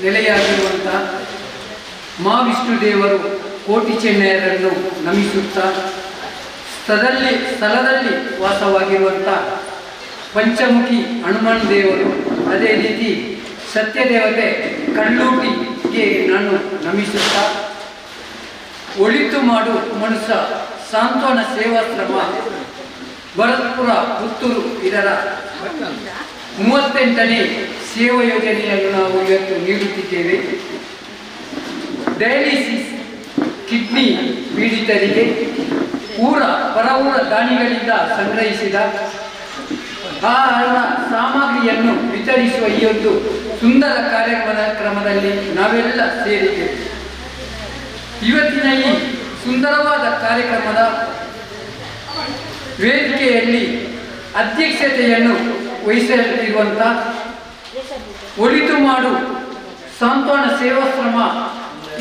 ನೆಲೆಯಾಗಿರುವಂಥ ಮಹಾವಿಷ್ಣುದೇವರು ಕೋಟಿ ಚೆನ್ನಯರನ್ನು ನಮಿಸುತ್ತಾ ಸ್ಥಳದಲ್ಲಿ ವಾಸವಾಗಿರುವಂಥ ಪಂಚಮುಖಿ ಹನುಮಾನ್ ದೇವರು, ಅದೇ ರೀತಿ ಸತ್ಯದೇವತೆ ಕಳ್ಳೂಟಿಗೆ ನಾನು ನಮಿಸುತ್ತಾ, ಒಳಿತು ಮಾಡು ಮನುಷ್ಯ ಸಾಂತ್ವನ ಸೇವಾಶ್ರಮ ಭರತ್ಪುರ ಪುತ್ತೂರು ಇದರ 38ನೇ ಸೇವಾ ಯೋಜನೆಯನ್ನು ನಾವು ಇವತ್ತು ನೀಡುತ್ತಿದ್ದೇವೆ. ಡಯಾಲಿಸಿಸ್ ಕಿಡ್ನಿ ಪೀಡಿತರಿಗೆ ಪರವೂರ ದಾನಿಗಳಿಂದ ಸಂಗ್ರಹಿಸಿದ ಆಹಾರ ಸಾಮಗ್ರಿಯನ್ನು ವಿತರಿಸುವ ಈ ಒಂದು ಸುಂದರ ಕಾರ್ಯಕ್ರಮದಲ್ಲಿ ನಾವೆಲ್ಲ ಸೇರಿದ್ದೇವೆ. ಇವತ್ತಿನ ಈ ಸುಂದರವಾದ ಕಾರ್ಯಕ್ರಮದ ವೇದಿಕೆಯಲ್ಲಿ ಅಧ್ಯಕ್ಷತೆಯನ್ನು ವಹಿಸಲಿರುವಂಥ ಒಳಿತು ಮಾಡು ಸಾಂತ್ವನ ಸೇವಾಶ್ರಮ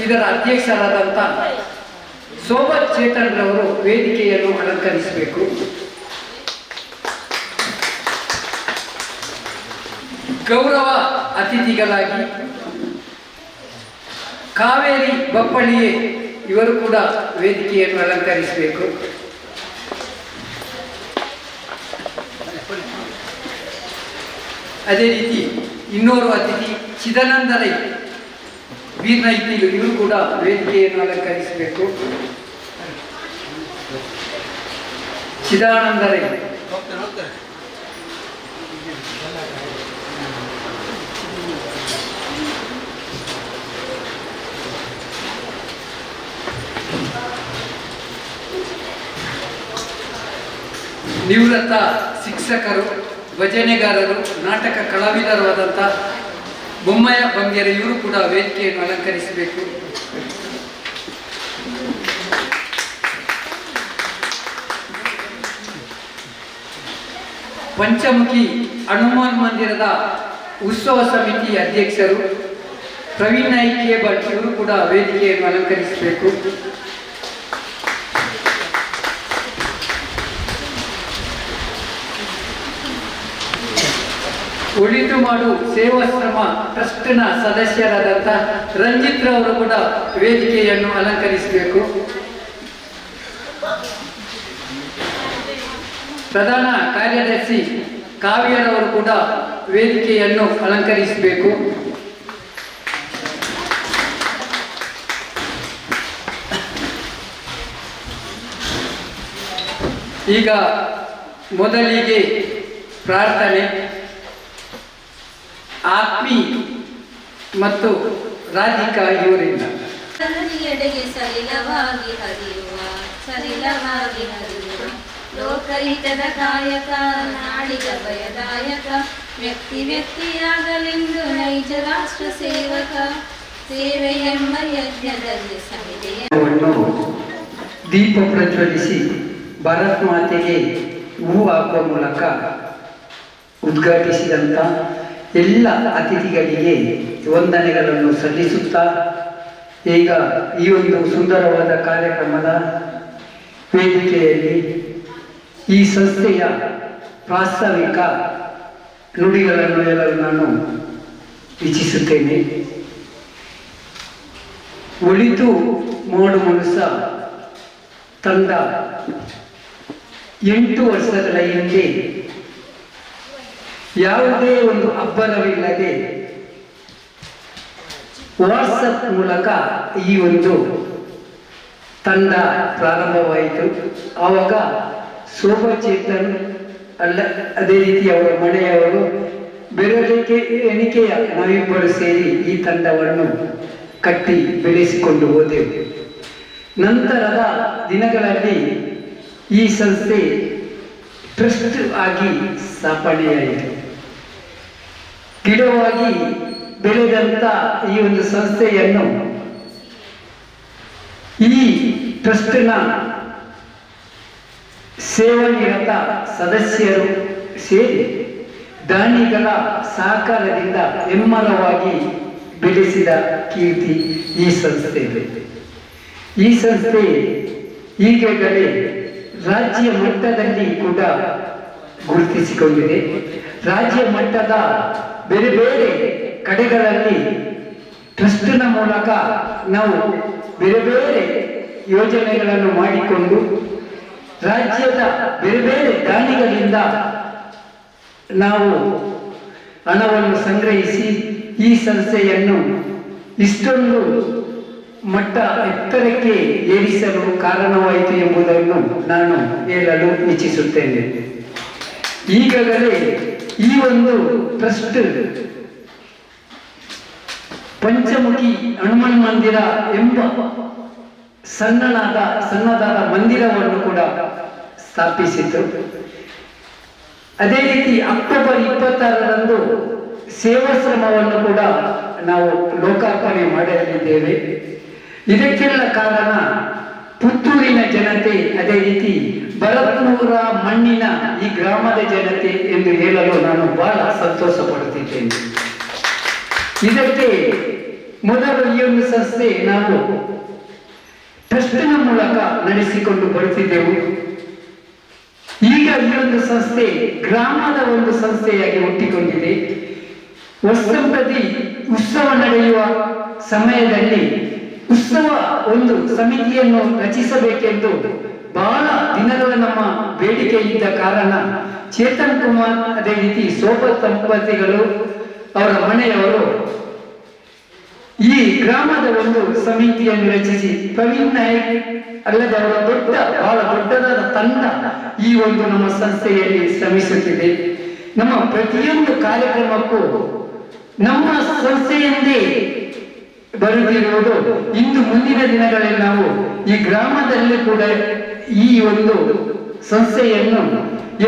ಇದರ ಅಧ್ಯಕ್ಷರಾದಂಥ ಶೋಭಾ ಚೇತನ್ ರವರು ವೇದಿಕೆಯನ್ನು ಅಲಂಕರಿಸಬೇಕು. ಗೌರವ ಅತಿಥಿಗಳಾಗಿ ಕಾವೇರಿ ಬಪ್ಪಳಿಯೇ ಇವರು ಕೂಡ ವೇದಿಕೆಯನ್ನು ಅಲಂಕರಿಸಬೇಕು. ಅದೇ ರೀತಿ ಇನ್ನೋರ್ವ ಅತಿಥಿ ಚಿದಾನಂದ ರೈ ಬೀರ್ನೈತಿಲು ಇವರು ಕೂಡ ವೇದಿಕೆಯನ್ನು ಅಲಂಕರಿಸಬೇಕು. ಚಿದಾನಂದ ರೈ ನಿವೃತ್ತ ಶಿಕ್ಷಕರು, ಭಜನೆಗಾರರು, ನಾಟಕ ಕಲಾವಿದರು ಆದಂಥ ಬೊಮ್ಮಯ್ಯ ಬಂಗೇರ ಇವರು ಕೂಡ ವೇದಿಕೆಯನ್ನು ಅಲಂಕರಿಸಬೇಕು. ಪಂಚಮುಖಿ ಹನುಮಾನ್ ಮಂದಿರದ ಉತ್ಸವ ಸಮಿತಿ ಅಧ್ಯಕ್ಷರು ಪ್ರವೀಣ್ ನಾಯ್ಕ ಭಟ್ ಇವರು ಕೂಡ ವೇದಿಕೆಯನ್ನು ಅಲಂಕರಿಸಬೇಕು. ಒಳಿತು ಮಾಡು ಸೇವಾಶ್ರಮ ಟ್ರಸ್ಟ್ನ ಸದಸ್ಯರಾದಂಥ ರಂಜಿತ್ ರವರು ಕೂಡ ವೇದಿಕೆಯನ್ನು ಅಲಂಕರಿಸಬೇಕು. ಪ್ರಧಾನ ಕಾರ್ಯದರ್ಶಿ ಕಾವ್ಯರವರು ಕೂಡ ವೇದಿಕೆಯನ್ನು ಅಲಂಕರಿಸಬೇಕು. ಈಗ ಮೊದಲಿಗೆ ಪ್ರಾರ್ಥನೆ. ಆತ್ಮಿ ಮತ್ತು ರಾಧಿಕಾ ಇವರಿಂದ ಸಲಿಲವಾಗಿ ಹರಿಯುವ ಲೋಕಹಿತದ ಕಾಯಕ, ನಾಡಿದ ಭಯದಾಯಕ, ವ್ಯಕ್ತಿಯಾಗಲೆಂದು ನೈಜ ರಾಷ್ಟ್ರ ಸೇವಕ, ಸೇವೆ ಎಂಬ ಯಜ್ಞದಲ್ಲಿ ಸಮಿತಿಯನ್ನು ದೀಪ ಪ್ರಜ್ವಲಿಸಿ ಭಾರತ್ ಮಾತೆಗೆ ಹೂ ಹಾಕುವ ಮೂಲಕ ಉದ್ಘಾಟಿಸಿದಂಥ ಎಲ್ಲ ಅತಿಥಿಗಳಿಗೆ ವಂದನೆಗಳನ್ನು ಸಲ್ಲಿಸುತ್ತಾ, ಈಗ ಈ ಒಂದು ಸುಂದರವಾದ ಕಾರ್ಯಕ್ರಮದ ವೇದಿಕೆಯಲ್ಲಿ ಈ ಸಂಸ್ಥೆಯ ಪ್ರಾಸ್ತಾವಿಕ ನುಡಿಗಳನ್ನು ಹೇಳಲು ನಾನು ಇಚ್ಛಿಸುತ್ತೇನೆ. ಒಳಿತು ಮಾಡು ಮನುಷ್ಯ ತಂಡ 8 ವರ್ಷಗಳ ಹಿಂದೆ ಯಾವುದೇ ಒಂದು ಅಬ್ಬರವಿಲ್ಲದೆ ವಾಟ್ಸಪ್ ಮೂಲಕ ಈ ಒಂದು ತಂಡ ಪ್ರಾರಂಭವಾಯಿತು. ಆವಾಗ ಶೋಭಾ ಚೇತನ್ ಅದೇ ರೀತಿ ಅವರ ಮನೆಯವರು ಎಣಿಕೆಯ ನಾವಿಬ್ಬರು ಸೇರಿ ಈ ತಂಡವನ್ನು ಕಟ್ಟಿ ಬೆಳೆಸಿಕೊಂಡು ಹೋದೆವು. ನಂತರದ ದಿನಗಳಲ್ಲಿ ಈ ಸಂಸ್ಥೆ ಟ್ರಸ್ಟ್ ಆಗಿ ಸ್ಥಾಪನೆಯಾಯಿತು. ಗಿಡವಾಗಿ ಬೆಳೆದಂಥ ಈ ಒಂದು ಸಂಸ್ಥೆಯನ್ನು ಈ ಟ್ರಸ್ಟ್ನ ಸೇವಾನಿರತ ಸದಸ್ಯರು ಸೇರಿ ದಾನಿಗಳ ಸಹಕಾರದಿಂದ ಹೆಮ್ಮರವಾಗಿ ಬೆಳೆಸಿದ ಕೀರ್ತಿ ಈ ಸಂಸ್ಥೆ ಇದೆ. ಈ ಸಂಸ್ಥೆ ಈಗಾಗಲೇ ರಾಜ್ಯ ಮಟ್ಟದಲ್ಲಿ ಕೂಡ ಗುರುತಿಸಿಕೊಂಡಿದೆ. ರಾಜ್ಯ ಮಟ್ಟದ ಬೇರೆ ಬೇರೆ ಕಡೆಗಳಲ್ಲಿ ಟ್ರಸ್ಟ್ನ ಮೂಲಕ ನಾವು ಬೇರೆ ಬೇರೆ ಯೋಜನೆಗಳನ್ನು ಮಾಡಿಕೊಂಡು ರಾಜ್ಯದ ಬೇರೆ ಬೇರೆ ದಾನಿಗಳಿಂದ ನಾವು ಹಣವನ್ನು ಸಂಗ್ರಹಿಸಿ ಈ ಸಂಸ್ಥೆಯನ್ನು ಇಷ್ಟೊಂದು ಮಟ್ಟ ಎತ್ತರಕ್ಕೆ ಏರಿಸಲು ಕಾರಣವಾಯಿತು ಎಂಬುದನ್ನು ನಾನು ಹೇಳಲು ಇಚ್ಛಿಸುತ್ತೇನೆ. ಈಗಾಗಲೇ ಈ ಒಂದು ಟ್ರಸ್ಟ್ ಪಂಚಮುಖಿ ಹನುಮಾನ್ ಮಂದಿರ ಎಂಬ ಸಣ್ಣದಾದ ಮಂದಿರವನ್ನು ಕೂಡ ಸ್ಥಾಪಿಸಿತು. ಅದೇ ರೀತಿ ಅಕ್ಟೋಬರ್ 26ರಂದು ಸೇವಾಶ್ರಮವನ್ನು ಕೂಡ ನಾವು ಲೋಕಾರ್ಪಣೆ ಮಾಡಲಿದ್ದೇವೆ. ಇದಕ್ಕೆಲ್ಲ ಕಾರಣ ಪುತ್ತೂರಿನ ಜನತೆ, ಅದೇ ರೀತಿ ಭರತ್ಪುರ ಮಣ್ಣಿನ ಈ ಗ್ರಾಮದ ಜನತೆ ಎಂದು ಹೇಳಲು ನಾನು ಬಹಳ ಸಂತೋಷ ಪಡುತ್ತಿದ್ದೇನೆ. ಇದಕ್ಕೆ ಮೊದಲು ಈ ಒಂದು ಸಂಸ್ಥೆ ನಾವು ಟ್ರಸ್ಟ್ನ ಮೂಲಕ ನಡೆಸಿಕೊಂಡು ಬರುತ್ತಿದ್ದೆವು. ಈಗ ಈ ಒಂದು ಸಂಸ್ಥೆ ಗ್ರಾಮದ ಒಂದು ಸಂಸ್ಥೆಯಾಗಿ ಹುಟ್ಟಿಕೊಂಡಿದೆ. ವರ್ಷಂಪ್ರತಿ ಉತ್ಸವ ನಡೆಯುವ ಸಮಯದಲ್ಲಿ ಉತ್ಸವ ಒಂದು ಸಮಿತಿಯನ್ನು ರಚಿಸಬೇಕೆಂದು ಬಹಳ ದಿನಗಳ ನಮ್ಮ ಬೇಡಿಕೆ ಇದ್ದ ಕಾರಣ ಚೇತನ್ ಕುಮಾರ್, ಅದೇ ರೀತಿ ಶೋಭಾ ದಂಪತಿಗಳು, ಅವರ ಮನೆಯವರು ಈ ಗ್ರಾಮದ ಒಂದು ಸಮಿತಿಯನ್ನು ರಚಿಸಿ ಪ್ರವೀಣ್ ನಾಯಕ್ ಅಲ್ಲದೆ ಅವರ ಬಹಳ ದೊಡ್ಡದಾದ ತಂಡ ಈ ಒಂದು ನಮ್ಮ ಸಂಸ್ಥೆಯಲ್ಲಿ ಶ್ರಮಿಸುತ್ತಿದೆ. ನಮ್ಮ ಪ್ರತಿಯೊಂದು ಕಾರ್ಯಕ್ರಮಕ್ಕೂ ನಮ್ಮ ಸಂಸ್ಥೆಯಿಂದೇ ಬರುತ್ತಿರುವುದು. ಇಂದು ಮುಂದಿನ ದಿನಗಳಲ್ಲಿ ನಾವು ಈ ಗ್ರಾಮದಲ್ಲಿ ಕೂಡ ಈ ಒಂದು ಸಂಸ್ಥೆಯನ್ನು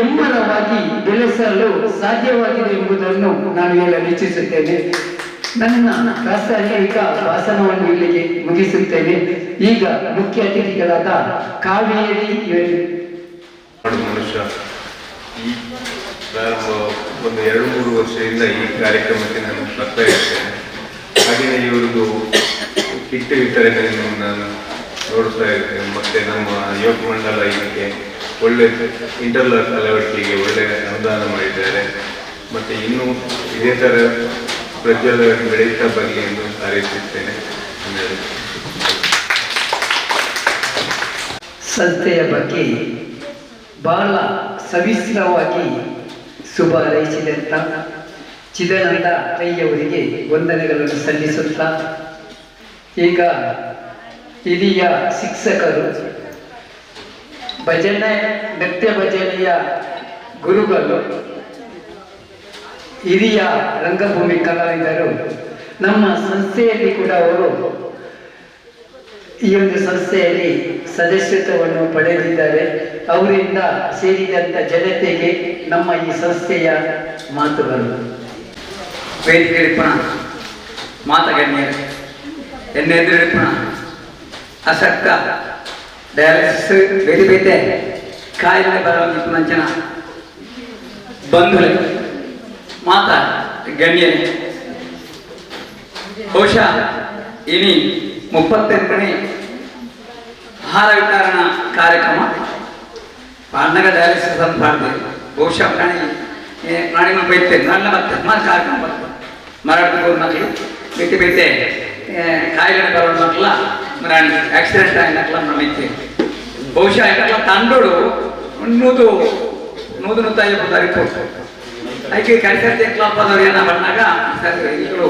ಎಮ್ಮರವಾಗಿ ಬೆಳೆಸಲು ಸಾಧ್ಯವಾಗಿದೆ ಎಂಬುದನ್ನು ನಾನು ಹೇಳಲು ಇಚ್ಛಿಸುತ್ತೇನೆ. ನನ್ನ ಪ್ರಾಸ್ತಾವಿಕ ಭಾಷಣವನ್ನು ಇಲ್ಲಿಗೆ ಮುಗಿಸುತ್ತೇನೆ. ಈಗ ಮುಖ್ಯ ಅತಿಥಿಗಳಾದ ಕಾವೇರಿ ಮನುಷ್ಯ ಈ ಪ್ರಾರಂಭ ಒಂದು 2-3 ವರ್ಷದಿಂದ ಈ ಕಾರ್ಯಕ್ರಮಕ್ಕೆ ನಾನು ಬರ್ತಾ ಇರ್ತೇನೆ. ಹಾಗೆಯೇ ಇವರದು ಕಿಟ್ ವಿತರಣೆಯನ್ನು ನಾನು ನೋಡ್ತಾ ಇರ್ತೇನೆ. ಮತ್ತು ನಮ್ಮ ಯುವಕ ಮಂಡಲ ಇದಕ್ಕೆ ಒಳ್ಳೆ ಇಂಟರ್ನಲ್ ಅಳವಡಿಕೆಗೆ ಒಳ್ಳೆಯ ಅನುದಾನ ಮಾಡಿದ್ದಾರೆ. ಮತ್ತು ಇನ್ನೂ ಇದೇ ಥರ ಪ್ರಜ್ವಲ ಬೆಳೀತಾ ಬರಲಿ ಎಂದು ಹಾರೈಸುತ್ತೇನೆ. ಸಂಸ್ಥೆಯ ಬಗ್ಗೆ ಬಹಳ ಸವಿಸ್ತಾರವಾಗಿ ಶುಭ ಹಾರೈಸಿದಂತ ಚಿದಾನಂದ ರೈಯವರಿಗೆ ವಂದನೆಗಳನ್ನು ಸಲ್ಲಿಸುತ್ತಾ, ಈಗ ಹಿರಿಯ ಶಿಕ್ಷಕರು, ಭಜನೆ ನೃತ್ಯ ಭಜನೆಯ ಗುರುಗಳು, ಹಿರಿಯ ರಂಗಭೂಮಿ ಕಲಾವಿದರು ನಮ್ಮ ಸಂಸ್ಥೆಯಲ್ಲಿ ಕೂಡ ಅವರು ಈ ಒಂದು ಸಂಸ್ಥೆಯಲ್ಲಿ ಸದಸ್ಯತ್ವವನ್ನು ಪಡೆದಿದ್ದಾರೆ. ಅವರಿಂದ ಸೇರಿದಂಥ ಜನತೆಗೆ ನಮ್ಮ ಈ ಸಂಸ್ಥೆಯ ಮಾತುಗಳು. ವೇದಿಕೆಳಿಪ್ಪಣ ಮಾತಗಣ್ಯರು ಎನ್ನೆದುರಿಪ್ಪಣ ಅಸಕ್ತ ಡಯಾಲಿಸಿಸ್ ಬೇರೆ ಬೇರೆ ಕಾಯಿಲೆ ಬರುವಂಥ ಜನ ಬಂಧುಗಳು ಮಾತ ಗಣ್ಯರೇ, ಬಹುಶಃ ಇನಿ 38ನೇ ಆಹಾರ ವಿತರಣಾ ಕಾರ್ಯಕ್ರಮ ಪಾಂಡಗ ಡಯಾಲಿಸಿಸ್ ಅಂತ ಮಾಡಿದೆ. ಬಹುಶಃ ನಾಳೆ ಬೈತೇನೆ ನನ್ನ ಮತ್ತೆ ಕಾರ್ಯಕ್ರಮ ಬರ್ತದೆ. ಮರಾಠಿ ಮಕ್ಕಳು ಬೇತೆ ಬೇತೆ ಕಾಯಿಲೆ ಬರೋ ಮಕ್ಕಳ ಮರಾಣಿ ಆಕ್ಸಿಡೆಂಟ್ ಆಗಿ ಮಕ್ಕಳ ನಮಗೆ ಬಹುಶಃ ಇದೆಲ್ಲ ತಂಡೋಡು ನೂದು ರಿಪೋರ್ಟ್ ಅದಕ್ಕೆ ಕೈಸರ್ತಿ ಕ್ಲಬ್ದವ್ರು ಏನೋ ಬಂದಾಗ ಸರ್ ಈಗಲೂ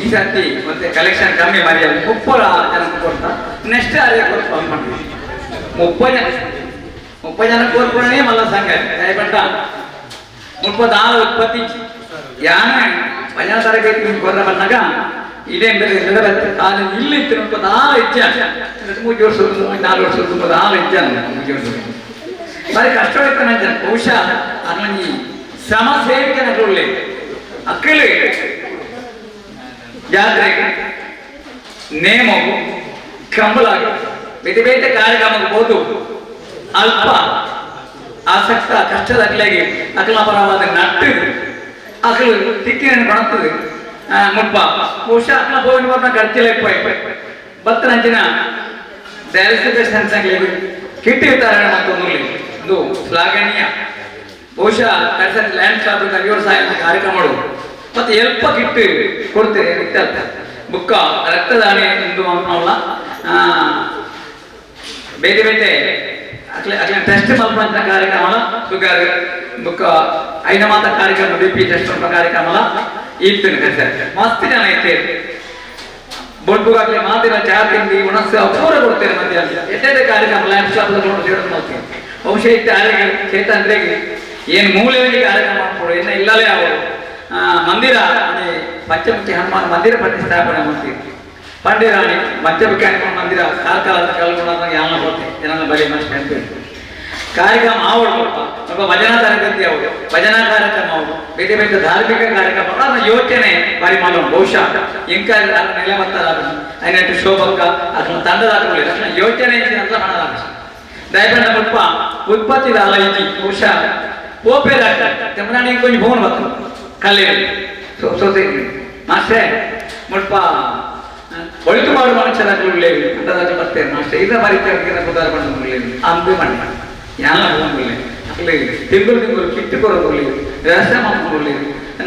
ಈ ಸರ್ತಿ ಮತ್ತೆ ಕಲೆಕ್ಷನ್ ಕಮ್ಮಿ ಮಾಡಿ 30 ಜನ ಕೊಡ್ತಾರೆ. ನೆಕ್ಸ್ಟ್ ಅದೇ ಕೊಟ್ಟು ಮಾಡ್ತೀವಿ 30 ಜನ ಕೋರ್ಕೊಂಡೇ ಮಲ್ಲ ಸಂಘ ಕೈಬಂಟ 34 ಉತ್ಪತ್ತಿ ಯಾನೇ ಭಜನಾ ತರಬೇತಿ ಕೊರ ಬಂದಾಗ ಇದೇ ಕಾಲು ಇಲ್ಲಿತ್ತು 34 ಹೆಜ್ಜೆ 3 ವರ್ಷ 4 ವರ್ಷ 34 ಹೆಜ್ಜೆ మరి కష్టమైతే బహుశా అట్లా శ్రమ సేవికనట్లు అక్కలే ಜಾತ್ರೆ ನೇಮು ಕಂಬಲಾಗಿ ಬೇರೆ ಬೇರೆ ಕಾರ್ಯಕ್ರಮಕ್ಕೆ ಹೋದು ಅಲ್ಪ ಆಸಕ್ತ ಕಷ್ಟದಾಗಲಾಗಿ ಅಕಲಾಪರವಾದ ನಟ್ಟು ಅಕಲು ತಿಕ್ಕಿನ ಕಾಣುತ್ತದೆ ಮುಪ್ಪ ಬಹುಶಃ ಅಕಲ ಹೋಗಿ ಖರ್ಚಿಲ್ಲ ಬತ್ತನಂಚಿನ ಡಯಾಲಿಸಿಸ್ ಸಂಖ್ಯೆ ಕಿಟ್ ವಿತರಣೆ ಮತ್ತೊಂದು ಇದು ಶ್ಲಾಘನೀಯ. ಬಹುಶಃ ಲ್ಯಾಂಡ್ ಸ್ಲಾಬ್ ವ್ಯವಸಾಯ ಕಾರ್ಯಕ್ರಮಗಳು ಮತ್ತೆ ಎಲ್ಪ ಕಿಟ್ ಕೊಡ್ತೇವೆ. ಬುಕ್ಕ ರಕ್ತದಾನ ಎಂದು ಅವಳ ಬೇರೆ ಬೇರೆ ಟೆಸ್ಟ್ ಮಲ್ಪಂಚ ಕಾರ್ಯಕ್ರಮ ಶುಗರ್ ಬುಕ್ಕ ಐನ ಮಾತ ಕಾರ್ಯಕ್ರಮ BP ಟೆಸ್ಟ್ ಕಾರ್ಯಕ್ರಮ ಇತ್ತು ಮಸ್ತ್ ಜನ ಐತೆ ಬೋಟ್ಬುಗಾಗಲಿ ಮಾತಿನ ಚಹಾ ತಿಂಡಿ ಉಣಸ್ಸು ಅಪೂರ ಕೊಡ್ತೇನೆ ಮಧ್ಯಾಹ್ನ ಎಷ್ಟೇ ಕಾರ್ಯಕ್ರಮ ಲ್ಯಾಂಪ್ ಶಾಪ್ ನೋಡ್ತೀನಿ ಬಹುಶಃ ಇತ್ತು ಆರೋಗ್ಯ ಚೇತಂದ್ರೆ ಏನು ಮೂಲೆಯಲ್ಲಿ ಕಾರ್ಯಕ್ರಮ ಮಾಡ್ಕೊಡು ಇನ್ನು ಇಲ್ಲಲೇ ಅವರು ಮಂದಿರ ಪಂಚಮುಖಿ ಹನುಮಾನ್ ಮಂದಿರ ಪ್ರತಿಷ್ಠಾಪನೆ ಮಾಡ್ತೀವಿ ಪಂಡಿರಾಣಿ ಪಂಚಮುಖಿ ಹನುಮಾನ್ ಮಂದಿರ ಕಾಲಕಾಲದ ಕಲ್ಗೊಂಡ ಯಾವನ ಕೊಡ್ತೀವಿ ಜನನ ಬಳಿ ಮಸ್ತ್ ಅಂತ ಕಾರ್ಯಕ್ರಮ ಅವಳು ಸ್ವಲ್ಪ ಭಜನಾ ತರಗತಿ ಅವರು ಭಜನಾ ಕಾರ್ಯಕ್ರಮ ಅವರು ಬೇರೆ ಬೇರೆ ಧಾರ್ಮಿಕ ಕಾರ್ಯಕ್ರಮ ಅದನ್ನ ಯೋಚನೆ ಬಾರಿ ಮಾಡೋಣ ಬಹುಶಃ ಇಂಕ ನೆಲೆ ಬರ್ತಾರ അതിനായിട്ട് ಶೋಭಕ್ಕ ಅದನ್ನ ತಂಡದಾಗಲಿ ಅದನ್ನ ಯೋಚನೆ ಅಂತ ಮಾಡಲಾಗ ದಯಪಂಡ ಮುಲ್ಪ ಉತ್ಪತ್ತಿ ಅಲ್ಲ ಇಜಿ ಬಹುಶಃ ಓಪೇರ ತೆಮನಾಣಿ ಕೊಂಚ ಫೋನ್ ಬತ್ತು ಕಲ್ಲೆ ಸೋಸೆ ಮಾಸ್ಟೇ ಮುಲ್ಪ ಒಳಿತು ಮಾಡುವ ಮನುಷ್ಯರಾಗಲೇ ಅಂತದಾಗ ಬರ್ತೇನೆ ಮಾಸ್ಟೇ ಇದ ಮರಿತೇವೆ ಉದಾರ பண்ண ಅಂಬಿ ಮಾಡಿ ಯಾನ ಹೋಗಲಿಲ್ಲ ಅಲ್ಲೇ ತಿಂಗಳು ಕಿಟ್ಟು ಕೊರಗಲಿ ವ್ಯವಸ್ಥೆ ಮಾಡ್ಕೊಳ್ಳಿ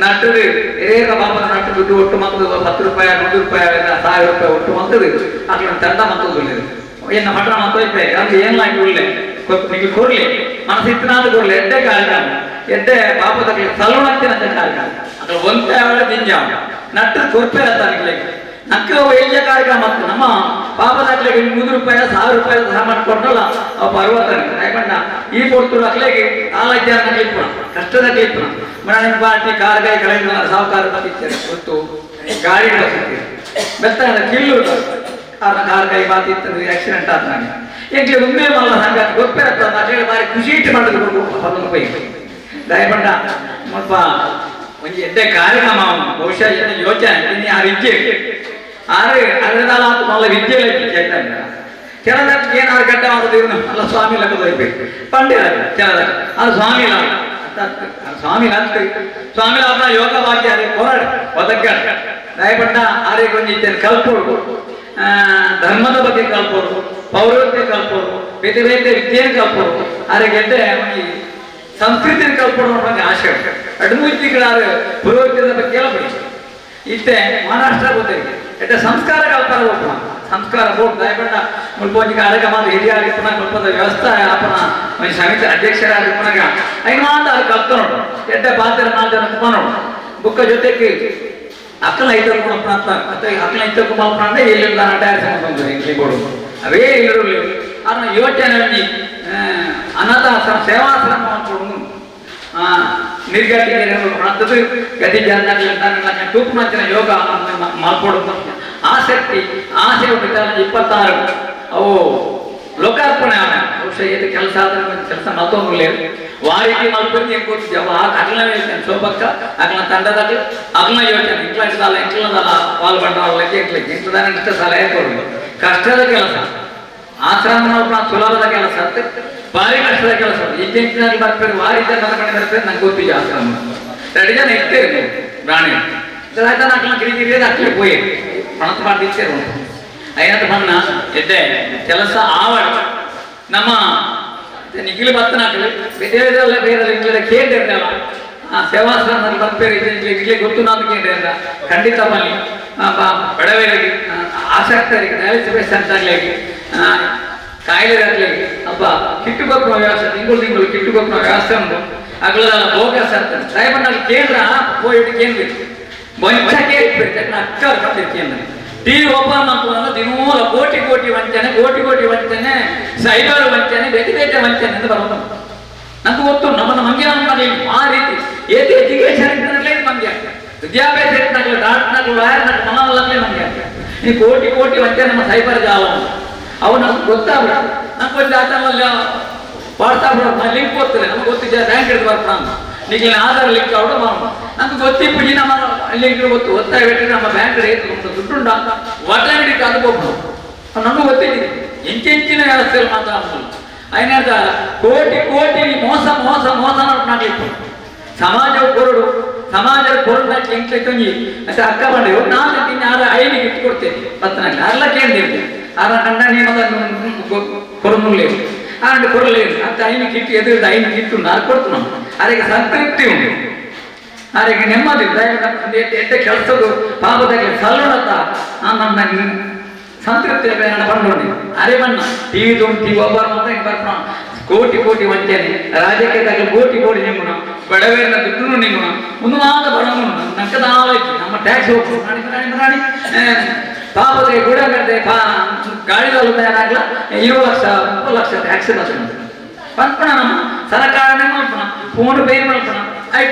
ನಟ್ಟದು ಹಿರಿಯರ ಬಾಬನ ನಟ್ಟು ದುಡ್ಡು ಒಟ್ಟು ಮಕ್ಕಳು 10 ರೂಪಾಯಿ 100 ರೂಪಾಯಿ 1000 ರೂಪಾಯಿ ಒಟ್ಟು ಮಕ್ಕಳು ಅక్కడ ತಂಡ ಮಕ್ಕಳು ಏನ ಮಠ ಮಕ್ಕಳು ಅದು ಏನಾಗಿ ಒಳ್ಳೆ ನಿಮಗೆ ಕೊಡ್ಲಿ ಮನಸ್ಸಿತ್ತನಾದ ಕೊಡ್ಲಿ ಎಡ್ಡೆ ಕಾರ್ಯಕ್ರಮ ಎಡ್ಡೆ ಬಾಪದಲ್ಲಿ ಸಲುವಂತಿನಂತ ಕಾರ್ಯಕ್ರಮ ಅದ್ರ ಒಂದೇ ಅವಳ ದಿಂಜ ನಟ್ಟು ಕೊರ್ಪೆ ಅಂತಾನೆ ನಕ್ಕ ವೈದ್ಯ ಕಾರ್ಯಕ್ರಮ ಮತ್ತು ನಮ್ಮ ಪಾಪದಾಗ್ಲಿಗೆ 100 ರೂಪಾಯಿ 1000 ರೂಪಾಯಿ ಸಹ ಮಾಡ್ಕೊಂಡಲ್ಲ ಅವ ಪರ್ವತನ ದಯಪಂಡ ಈ ಕೊಡ್ತು ಅಕ್ಲೆಗೆ 4 ಜನ ಕ್ಲಿಪ್ಪಣ ಕಷ್ಟದ ಕ್ಲಿಪ್ಪಣ ಮನೆ ಪಾರ್ಟಿ ಕಾರ್ಗಾಯಿ ಕಳೆದ ಸಾಹುಕಾರ ಬತ್ತಿದ್ದಾರೆ ಗೊತ್ತು ಗಾಡಿ ಬತ್ತಿದ್ದಾರೆ ಬೆತ್ತ ಕಿಲ್ಲು ಕಾರಣ ಕಾರ್ಗಾಯಿ ಬಾತಿತ್ತಂದ್ರೆ ಆಕ್ಸಿಡೆಂಟ್ ಆದ ನನಗೆ ಏಕೆ ಒಮ್ಮೆ ಮಲ್ಲ ಸಂಘ ಗೊತ್ತೇ ಆಗ್ತದೆ ಅಕ್ಲೆಗೆ ಬಾರಿ ಖುಷಿ ಇಟ್ಟು ಮಾಡಿದ್ರು 10 ರೂಪಾಯಿ ದಯಪಂಡ ಸ್ವಲ್ಪ ಒಂದು ಎಡ್ಡೆ ಕಾರ್ಯಕ್ರಮ ಬಹುಶಃ ಯೋಚನೆ ಇನ್ನು ಆ ವಿದ್ಯೆ ಆದ್ರೆ ಅದರದಾಲ ಮಲ್ಲ ವಿದ್ಯೆಲ್ಲ ಚೈತನ್ಯ ಕೆಲದಕ್ಕೆ ಏನಾದ್ರು ಗಡ್ಡ ಮಾಡೋದು ಇವನು ಅಲ್ಲ ಸ್ವಾಮಿ ಲೆಕ್ಕದ ಹೋಗ್ಬೇಕು ಪಂಡಿತ ಕೆಲದ ಅದು ಸ್ವಾಮಿ ಸ್ವಾಮಿ ಅಂತ ಸ್ವಾಮಿ ಅವರ ಯೋಗ ಭಾಗ್ಯ ಅದೇ ಹೋರಾಡ ಒದಗ್ಗಾಡ ದಯಪಟ್ಟ ಆರೇ ಕೊಂಚಿದ್ದೇನೆ ಕಲ್ಪೋಡು ಧರ್ಮದ ಬಗ್ಗೆ ಕಲ್ಪೋಡು ಪೌರತ್ವ ಕಲ್ಪೋಡು ಬೇರೆ ಬೇರೆ ವಿದ್ಯೆಯನ್ನು ಕಲ್ಪೋಡು ಆರೇ ಗೆಡ್ಡೆ ಸಂಸ್ಕೃತಿಯನ್ನು ಕಲ್ಪೋಡು ನಮಗೆ ಆಶೆ ಅಡುಮುಚ್ಚಿಗಳಾದ್ರೆ ಪುರೋಹಿತರ ಬಗ್ಗೆ ಕೇಳಬೇಡಿ ಇತ್ತೆ ಮಹಾರಾಷ್ಟ್ರ ಗೊತ್ತಿದೆ ಎಡ್ಡೆ ಸಂಸ್ಕಾರ ಕಲ್ಪನ ಹೋಗ್ತಾನ ಸಂಸ್ಕಾರ ಬೋರ್ಡ್ ದಯಪಂಡ ಮುಲ್ಪೊಂಜಿ ಕಾರ್ಯಕ್ರಮ ಹಿರಿಯಾಗಿಪ್ಪನ ಮುಲ್ಪದ ವ್ಯವಸ್ಥೆ ಆಪನ ಒಂದು ಸಮಿತಿ ಅಧ್ಯಕ್ಷರಾಗಿಪ್ಪನಾಗ ಐಮಾಂತ ಅದು ಕಲ್ತು ನೋಡು ಎಡ್ಡೆ ಪಾತ್ರ 4 ಜನ ಕುಮಾರೋಡು ಬುಕ್ಕ ಜೊತೆಗೆ ಅಕ್ಕಲ ಐತರ್ಕೊಂಡಪ್ಪ ಅಂತ ಮತ್ತೆ ಅಕ್ಕಲ ಐತರ್ಕೊಂಡಪ್ಪ ಅಂದ್ರೆ ಎಲ್ಲಿಂದ ಅಡ್ಡಾಡ್ಸ್ಕೊಂಡು ಬಂದ್ರು ಇಲ್ಲಿ ಬೋರ್ಡು ಅವೇ ಇಲ್ಲರು ಅದನ್ನ ಯೋಚನೆ ಅನಾಥಾಶ್ರಮ ಸೇವಾಶ್ರಮ ಮಾಡ್ಕೊಂಡು ನಿರ್ಗತಿಗೆ ಮಾಡ್ತದೆ ಗತಿ ಜನ ತೂಪು ಮಂಚಿನ ಯೋಗ ಮಾಡ್ಕೊಡು ಆಸಕ್ತಿ ಆಸೆ 26 ಅವು ಲೋಕಾರ್ಪಣೆ ಬಹುಶಃ ಇದು ಕೆಲಸ ಆದ್ರೆ ಕೆಲಸ ಮತ್ತೊಂದು ವಾರಿಗೆ ಮಲ್ಪಂದು ಹೆಂಗೆ ಕೊಡ್ತಿದ್ದೆ ಅಗ್ಲನೇ ಹೇಳ್ತೇನೆ ಶೋಭಕ್ಕ ಅಗ್ಲ ತಂಡದಾಗಲಿ ಅಗ್ಲ ಯೋಚನೆ ಇಂಕ್ಲದಲ್ಲ ಪಾಲ್ ಬಂಡವಾಳಕ್ಕೆ ಇಂಕ್ಲದಾನ ಇಷ್ಟ ಸಲಹೆ ಕೊಡೋದು ಕಷ್ಟದ ಕೆಲಸ ಆಶ್ರಮ ಸುಲಭದ ಕೆಲಸ ಅಂತ ಭಾರಿ ಕಷ್ಟದ ಕೆಲಸ ಇತ್ತೀಚಿನಲ್ಲಿ ಬರ್ತಾರೆ ವಾರಿದ್ದ ಕಲ್ಪನೆ ಬರ್ತಾರೆ ನಂಗೆ ಗೊತ್ತಿಲ್ಲ ಆಶ್ರಮ 2 ಜನ ಇರ್ತೇವೆ ಪ್ರಾಣಿ ಅಕ್ಲ ಗಿರಿಗಿರಿ ಅಕ್ಲೆ ಹೋಯ್ ಪಣತ್ ಮಾಡ್ತಿರ್ತೇವೆ ಐನತ್ತು ಬಣ್ಣ ಎಡ್ಡೆ ಕೆಲಸ ಆವಡ ನಮ್ಮ ನಿಖಿಲ್ ಭತ್ತನಾಕಲಿ ಬೇರೆ ಬೇರೆ ಕೇಳಿರ್ತಾವ ಸೇವಾಶ್ರಮದಲ್ಲಿ ಬರ್ತಾರೆ ಇಲ್ಲಿ ಗೊತ್ತು ನಾನು ಕೇಳಿರ ಖಂಡಿತ ಬನ್ನಿ ಬಡವರಿಗೆ ಆಸಕ್ತರಿಗೆ ಡಯಾಲಿಸಿಸ್ ಸೆಂಟರ್ಗಳಿಗೆ ಕಾಯಿಲೆಗಾಗಲಿ ಹಬ್ಬ ಕಿಟ್ಟುಗೊಬ್ಬರ ವ್ಯವಸ್ಥೆ ತಿಂಗಳು ಕಿಟ್ಟುಗೊಬ್ಬರ ವ್ಯವಸ್ಥೆ ಉಂಟು ಅಗಲದಲ್ಲ ಬೋಗಸ್ ಅಂತ ದಯಪಂಡ ಕೇಂದ್ರ ಹೋಗಿ ಕೇಂದ್ರ ವಂಚಕ್ಕೆ ಅಕ್ಕ ಕೇಂದ್ರ ಟಿವಿ ಓಪನ್ ಮಾಡ್ಕೊಂಡು ದಿನೂಲ ಕೋಟಿ ವಂಚನೆ ಸೈಬರ್ ವಂಚನೆ ಬೇಟೆ ವಂಚನೆ ಅಂತ ಬರೋದು ನಂಗೆ ಗೊತ್ತು ನಮ್ಮ ಮಂಗ್ಯ ಆ ರೀತಿ ಏತಿ ಎಜುಕೇಶನ್ ಇದ್ದಾಗಲೇ ಮಂಗ್ಯ ವಿದ್ಯಾಭ್ಯಾಸ ಇದ್ದಾಗಲೇ ಡಾಕ್ಟರ್ನಾಗಲು ಲಾಯರ್ನಾಗ ಮನವಲ್ಲೇ ಮಂಗ್ಯ ಈ ಕೋಟಿ ವಂಚನೆ ನಮ್ಮ ಸೈಬರ್ ಜಾಲ ಅವು ನಮ್ಗೆ ಗೊತ್ತಾಗ್ಬಿಡ ನಂಗೆ ಒಂದು ಆತನಲ್ಲಿ ವಾಟ್ಸಾಪ್ ಲಿಂಕ್ ಓದ್ತದೆ ನಮ್ಗೆ ಗೊತ್ತಿದ್ದೆ ಬ್ಯಾಂಕ್ ಹಿಡಿದು ಬರ್ತಾನ ನಿಖಿಲ್ ಆಧಾರ್ ಲಿಂಕ್ ಅವಡು ಮಾಡೋಣ ನಮ್ಗೆ ಗೊತ್ತಿಪ್ಪಿ ನಮ್ಮ ಲಿಂಕ್ ಗೊತ್ತು ಒತ್ತಾಯ ಬಿಟ್ಟು ನಮ್ಮ ಬ್ಯಾಂಕ್ ದುಡ್ಡುಂಡ ಒಟ್ಟ ಹಿಡಿದು ಅದು ಹೋಗ್ಬೋದು ನಮ್ಗೆ ಗೊತ್ತಿದ್ದೀನಿ ಇಂಚಿನ ವ್ಯವಸ್ಥೆಯಲ್ಲಿ ಮಾತಾಡ್ಬೋದು ಐನಾದ ಕೋಟಿ ಮೋಸ ಮಾಡ್ಲಿಕ್ಕೆ ಸಮಾಜವು ಕೊರಡು ಸಮಾಜದ ಕೊರಡು ಎಂಟ್ಲೆ ತಂಗಿ ಮತ್ತೆ ಅಕ್ಕ ಬಂದೇವು ನಾನು ತಿಂದು 5 ಇಟ್ಟು ಕೊಡ್ತೇನೆ ಪತ್ತನಲ್ಲಿ ಅಲ್ಲ ಕೇಳಿದೆ ಆರ ಕಂಡ ನಿಯಮದ ಕೊರನುಳ್ಳಿ ಆಂಡ್ ಕೊರಲೇನು ಅಂತ 5 ಕಿಟ್ಟು ಎದುರು 5 ಕಿಟ್ಟು ನಾನು ಕೊಡ್ತು ನಾವು ಅದಕ್ಕೆ ಸಂತೃಪ್ತಿ ಉಂಟು ಅದಕ್ಕೆ ನೆಮ್ಮದಿ ಎಡ್ಡೆ ಕೆಲಸದು ಪಾಪದಲ್ಲಿ ಸಲ್ಲುಣತ ನನ್ನ ಸಂತೃಪ್ತಿ ಬಂದೋಡಿ ಅರೆ ಬಣ್ಣ ಟಿವಿ ತೊಂಡು ಒಬ್ಬರು ಮಾತ್ರ ಬರ್ಪ ಕೋಟಿ ಕೋಟಿ ವಂಚನೆ ರಾಜ್ಯಕ್ಕೆ ತಕ್ಕ ಕೋಟಿ ಕೋಟಿ ನಿಮ್ಮನ ಬಡವೇರನ್ನ ದುಡ್ಡು ನಿಮ್ಮನ ಒಂದು ಮಾತ್ರ ಬಡವನು ನಕ್ಕದಾಲೈತಿ ನಮ್ಮ ಟ್ಯಾಕ್ಸ್ ಹೋಗ್ತು ಮಾಡಿ ಪಾಪಕ್ಕೆ ಕೂಡ ಕಟ್ಟೆ ಗಾಳಿಗಳು ತಯಾರಾಗಲ್ಲ 20 ಲಕ್ಷ 30 ಲಕ್ಷ ಟ್ಯಾಕ್ಸ್ ಪಂಪಣ ನಮ್ಮ ಸರ್ಕಾರನೇ ಮಲ್ಪಣ ಫೋನ್ ಪೇ ಮಲ್ಪಣ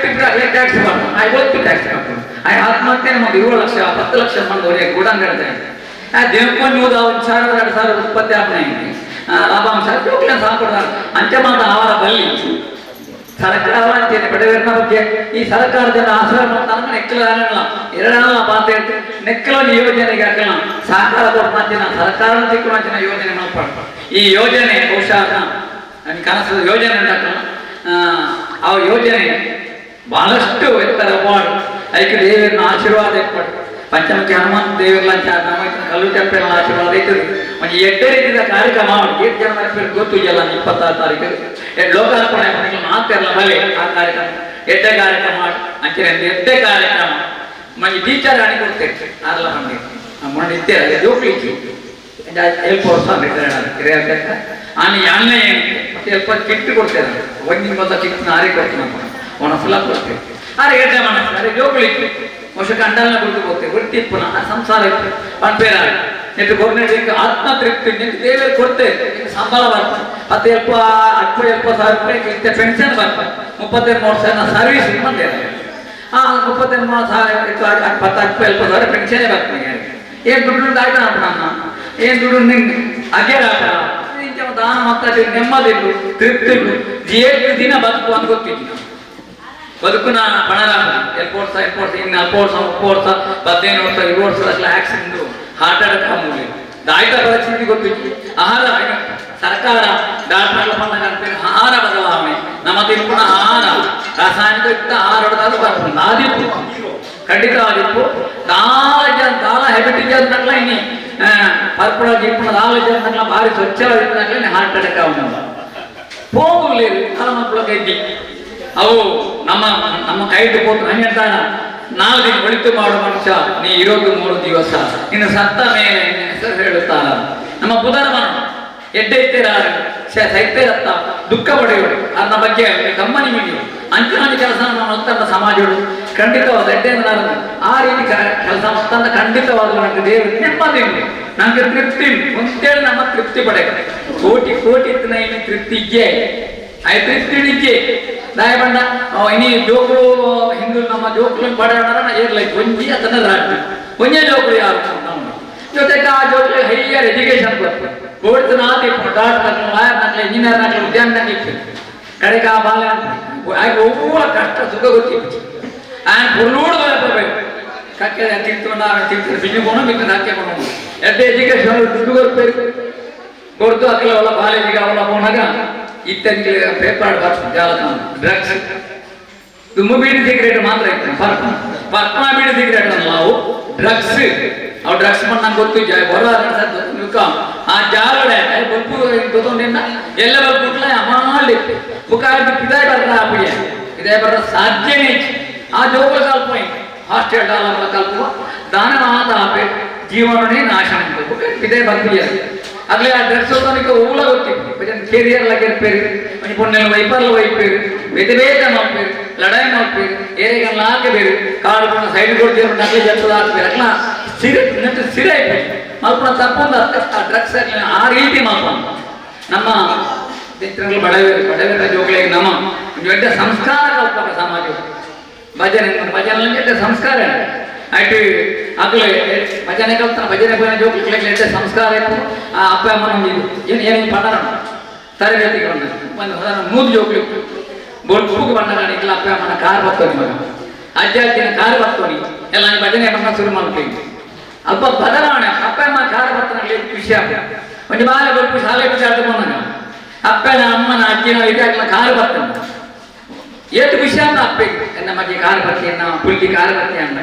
ಟ್ಯಾಕ್ಸ್ ಮಾಡ್ತಾನೆ ಒತ್ತು ಟ್ಯಾಕ್ಸ್ ಮಾಡ್ತಾನೆ ಆತ್ಮಹತ್ಯೆ ನಮಗೆ 20 ಲಕ್ಷ 10 ಲಕ್ಷ ಬಂದವರಿಗೆ ಕೂಡ ಕಟ್ತಾರೆ ದೇವಕೊಂಡು 1,000 2,000 ಉತ್ಪತ್ತಿ ಆಗ್ತಾನೆ ಲಾಭಾಂಶ ಜೋಕ್ಲೆ ಸಾಕೊಡ್ತಾರೆ ಅಂಚೆ ಮಾತ್ರ ಅವರ ಬಲ್ಲಿ ಸರ್ಕಾರ ಅಂತೇನೆ ಬಡವರನ್ನ ಬಗ್ಗೆ ಈ ಸರ್ಕಾರದಿಂದ ಆಶ್ರಯ ಮಾಡ್ತಾನ ನೆಕ್ಕಲ ಎರಡಲ್ಲ ಬಾತ ಹೇಳ್ತೀವಿ ನೆಕ್ಕಲ ಯೋಜನೆಗೆ ಹಾಕಲ್ಲ ಸಹಕಾರ ಕೊಡ್ತಾಂಚಿನ ಸರ್ಕಾರ ತಿಳ್ಕೊಂಡ ಯೋಜನೆ ಮಾಡ್ಕೊಳ್ತಾರೆ ಈ ಯೋಜನೆ ಬಹುಶಃ ನನ್ನ ಕನಸು ಯೋಜನೆ ಉಂಟಾಕಲ್ಲ ಆ ಯೋಜನೆ ಬಹಳಷ್ಟು ಎತ್ತರ ಅವಾರ್ಡ್ ಅದಕ್ಕೆ ದೇವರನ್ನ ಆಶೀರ್ವಾದ ಏರ್ಪಟ್ಟು ಪಂಚಮುಖಿ ಹನುಮಂತ ದೇವರ ಕಲ್ಲು ಟೆಂಪಲ್ ಆಶೀರ್ವಾದ ಐತದೆ ಒಂದು 8 ರೀತಿಯ ಕಾರ್ಯಕ್ರಮ ಮಾಡಿ 8 ಜನ ಗೊತ್ತು ಇಲ್ಲ 26 ತಾರೀಕು ಲೋಕಾರ್ಪಣೆ ಮಾತೆಲ್ಲ ಬಲೆ ಆ ಕಾರ್ಯಕ್ರಮ 8 ಕಾರ್ಯಕ್ರಮ ಮಾಡಿ ಅಂಚೆ 8 ಕಾರ್ಯಕ್ರಮ ಮಂದಿ ಟೀಚರ್ ಆಡಿ ಕೊಡ್ತೇವೆ ಅದೆಲ್ಲ ಮಂಡಿ ಇತ್ತೇವೆ ಜೋಕ್ಲಿಕ್ಕೆ ಹೆಲ್ಪ್ ರಿಟೈರ್ಡ್ ಆನೆ ಯಾನೆ ಸ್ವಲ್ಪ ಕಿಟ್ ಕೊಡ್ತೇವೆ ಒಂದಿನ ಮೊದಲ ಕಿಟ್ ನಾರೇ ಕೊಡ್ತೀನಿ ಅವನ ಫುಲ್ಲ ಕೊಡ್ತೇವೆ ಅರೆ ಎಡ್ಡೆ ಮಾಡ್ತಾರೆ ಜೋಕ್ಲಿಕ್ಕೆ ವರ್ಷ ಕಂಡಲ್ನ ಗುರುತು ಹೋಗ್ತೇವೆ ವೃತ್ತಿ ಪುನಃ ಸಂಸಾರ ಇತ್ತು ಪಂಪೇರ ನೆಟ್ಟು ಗೌರ್ಮೆಂಟ್ ಆತ್ಮ ತೃಪ್ತಿ ನೆಟ್ಟು ದೇವರು ಕೊಡ್ತೇವೆ ಸಂಬಳ ಬರ್ತದೆ ಮತ್ತೆ 70,000 ರೂಪಾಯಿ ಪೆನ್ಷನ್ ಬರ್ತದೆ 33,000 ಸರ್ವಿಸ್ ಬಂದೆ 33,000 ಪೆನ್ಷನ್ ಬರ್ತದೆ ಏನ್ ದುಡ್ಡು ಆಯ್ತು ಅಣ್ಣ ಏನ್ ದುಡ್ಡು ನಿಂಗೆ ಅಗ್ಯಾರ ದಾನ ಮಾತಾಡಿ ನೆಮ್ಮದಿಲ್ಲ ತೃಪ್ತಿ ದಿನ ಬದುಕು ಅಂತ ಗೊತ್ತಿತ್ತು ಬದುಕುನ ಪಣರಾಮ 2 ವರ್ಷ ಇನ್ನು 4 ವರ್ಷ 30 ವರ್ಷ 15 ವರ್ಷ 20 ವರ್ಷ ಆಕ್ಸಿಡೆಂಟ್ ಹಾರ್ಟ್ ಅಟ್ಯಾಕ್ ಆಗಿ ದಾಯಿತ ಪರಿಸ್ಥಿತಿ ಗೊತ್ತಿತ್ತು ಆಹಾರ ಸರ್ಕಾರ ಡಾಕ್ಟರ್ ಆಹಾರ ಬದಲಾವಣೆ ನಮ್ಮ ತಿನ್ಪುಣ ಆಹಾರ ರಾಸಾಯನಿಕ ಆಹಾರ ಹೊಡೆದಾದ್ರು ಬರ್ತದೆ ಆದಿತ್ತು ಖಂಡಿತವಾಗಿತ್ತು ದಾಳ ಹೆಬಿಟಿಗೆ ಅಂತಾಗಲ ಇನ್ನಿ ಪರ್ಪುಳ ಗಿಪ್ಪುಣ ದಾಳ ಅಂತಾಗಲ ಭಾರಿ ಸ್ವಚ್ಛವಾಗಿದ್ದಾಗಲೇ ಹಾರ್ಟ್ ಅಟ್ಯಾಕ್ ಆಗ ಹೋಗಲಿ ಕಾಲ ಮಕ್ಕಳ ಕೈದಿ ಅವು ನಮ್ಮ ಕೈದು ಹೋಗ್ತು ಹಂಗೆ ಹೇಳ್ತಾನ 4 ದಿನ ಒಳಿತು ಮಾಡುವ ಮನುಷ್ಯ ನೀ ಇರೋದು 3 ದಿವಸ ಇನ್ನು ಸತ್ತ ಮೇಲೆ ಹೆಸರು ಹೇಳುತ್ತಾನ ನಮ್ಮ ಬುಧನ ಮನ ಎಡ್ಡೆ ಇತ್ತೇರ ಸೈತೇರತ್ತ ದುಃಖ ಪಡೆಯೋಡು ಅದನ್ನ ಬಗ್ಗೆ ಕಮ್ಮನಿ ಮಿಡಿಯು ಅಂಚಿನ ಕೆಲಸ ನಮ್ಮ ಮತ್ತನ್ನ ಸಮಾಜಗಳು ಖಂಡಿತವಾದ ಎಡ್ಡೆ ಆ ರೀತಿ ಕೆಲಸ ಮತ್ತನ್ನ ಖಂಡಿತವಾದ ನನಗೆ ದೇವರು ನೆಮ್ಮದಿ ನಂಗೆ ತೃಪ್ತಿ ಅಂತೇಳಿ ನಮ್ಮ ತೃಪ್ತಿ ಪಡೆ ಕೋಟಿ ಕೋಟಿ ಇತ್ತಿನ ಇನ್ನು ತೃಪ್ತಿಗೆ ಆಯ್ ತೃಪ್ತಿಗೆ ದಾಯ ಬಂಡ ಇನಿ ಜೋಕುಳು ಹಿಂದೂ ನಮ್ಮ ಜೋಕುಳು ಪಡೆಯೋಣ ಏರ್ಲೈಕ್ ಒಂಜಿ ಅದನ್ನ ರಾಜ್ಯ ಒಂಜೇ ಜೋಕುಳು ಯಾರು ಜೊತೆಗೆ ಆ ಜೋಕುಳು ಹೈಯರ್ ಎಜುಕೇಶನ್ ಬರ್ತದೆ ಬೋರ್ಡ್ಸ್ ನಾತಿ ಡಾಕ್ಟರ್ ಲಾಯರ್ ನಕ್ಲೆ ಇಂಜಿನಿಯರ್ ನಕ್ಲೆ ಉದ್ಯಮ ನಕ್ಲೆ ಕಡೆಗೆ ಆ ಬಾಲ ಒಬ್ಬ ಕಷ್ಟ ಸುಖ ಗೊತ್ತಿತ್ತು ಆ್ಯಂಡ್ ಪುರ್ಲೂಡು ಬರಬೇಕು ಕಕ್ಕೆ ತಿಂತುಕೊಂಡ ತಿಂತಾರೆ ಬಿಜು ಕೊಂಡು ಬಿಟ್ಟು ಹಾಕಿ ಕೊಂಡು ಎಡ್ಡೆ ಎಜುಕೇಶನ್ ದುಡ್ಡು ಕೊಡ್ಬೇಕು ಕೊಡ್ತು ಅಕ್ಕಲ ಅವಳ ಕಾಲೇಜಿಗೆ ಅವಳ ಹೋನಾಗ ಇತ್ತೀಚೆಗೆ ಪೇಪರ್ ಡ್ರಗ್ಸ್ ತುಂಬ ಬೀಡಿ ಸಿಗರೇಟ್ ಮಾತ್ರ ಇತ್ತು ಪರ್ಪಣ ಬೀಡಿ ಸಿಗರೇಟ್ ನಾವು ಡ್ರಗ್ಸ್ ಅವು ಡ್ರಗ್ಸ್ ಮಾಡಿ ನಂಗೆ ಗೊತ್ತು ಬರೋ ಆ ಜಾಗಡೆ ಬಲ್ಪು ಗೊತ್ತೊಂಡಿನ ಎಲ್ಲ ಬಲ್ಪುಟ್ಲ ಅಮಾಲಿ ಬುಕಾಡಿ ಪಿದಾಯ ಬರ್ರ ಆಪಿಯ ಪಿದಾಯ ಬರ್ರ ಸಾಧ್ಯನೇ ಆ ಜೋಗ ಕಲ್ಪ ಹಾಸ್ಟೆಲ್ ಡಾಲರ್ ಕಲ್ಪ ದಾನ ಮಾತ ಆಪೆ ಜೀವನನೇ ನಾಶ ಮಾಡ್ಬೇಕು ಬುಕಾಡಿ ಪಿದಾಯ ಬರ್ತೀಯ ಅಗಲೇ ಆ ಡ್ರಗ್ಸ್ ಹೋಗೋದಕ್ಕೆ ಊಳ ಗೊತ್ತಿತ್ತು ಕೆರಿಯರ್ ಲಗಿರ್ಪೇರು ಒಂದು ಪುಣ್ಯಲ್ಲ ವೈಪರ್ಲ ವೈಪೇರು ಬೇದ ಮಾಡ್ಪೇರು ಲಡಾಯಿ ಮಾಡ್ಪೇರು ಏರಿಗೆಲ್ಲ ಹಾಕಬೇರು ಕಾಡು ಪುಣ್ಯ ಸೈಡ್ ಕೊಡ್ತೀರು ನಕಲಿ ಜಂತದ ಹಾಕ್ಬೇರು ಅಲ್ಲ ಸಿರೆ ಆಯ್ತು ಮಲ್ಪನ ತಪ್ಪೊಂದು ಆ ಡ್ರಗ್ಸ್ ಆ ರೀತಿ ಮಲ್ಪನ ನಮ್ಮ ಚಿತ್ರಗಳು ಬಡವರ ಜೋಗ್ಲಿಗೆ ನಮ್ಮ ದೊಡ್ಡ ಸಂಸ್ಕಾರ ಕಲ್ಪಕ ಸಮಾಜ ಭಜನೆ ಸಂಸ್ಕಾರ ಆಯ್ತು ಆಗಲೇ ಭಜನೆ ಕಲ್ತಾನ ಭಜನೆ ಬನ ಜೋಗ್ಲಿಕ್ಕೆ ಸಂಸ್ಕಾರ ಆಯ್ತು ಆ ಅಪ್ಪ ಅಮ್ಮನ ಏನು ಪಡಣ ತರಬೇತಿಗೆ ಬಂದ ಒಂದು 3 ಜೋಗ್ಲಿ ಬೋಲ್ಪುಗೆ ಬಂದ ಇಲ್ಲ ಅಪ್ಪ ಅಮ್ಮನ ಕಾರ್ ಬರ್ತೋನಿ ಮಗ ಅಜ್ಜಿನ ಕಾರ್ ಬರ್ತೋನಿ ಎಲ್ಲ ಭಜನೆ ಬಣ್ಣ ಶುರು ಮಾಡ್ತೀನಿ ಅಲ್ಪ ಬದಲಾವಣೆ ಅಪ್ಪ ಅಮ್ಮ ಕಾರ್ ಬರ್ತನಲ್ಲಿ ವಿಷಯ ಒಂದು ಬಾಲ ಬೋಲ್ಪು ಶಾಲೆ ವಿಚಾರ ಬಂದಾಗ ಅಪ್ಪನ ಅಮ್ಮನ ಅಜ್ಜಿನ ಇದಾಗಲ ಕಾರ್ ಬರ್ತಾನೆ ಎಷ್ಟು ವಿಷಯ ಅಂತ ಅಪ್ಪಗೆ ನಮ್ಮ ಬಗ್ಗೆ ಕಾರ್ ಬರ್ತೀಯನ್ನ ಪುಲ್ಟಿ ಕಾರ್ ಬರ್ತೀಯ ಅನ್ನ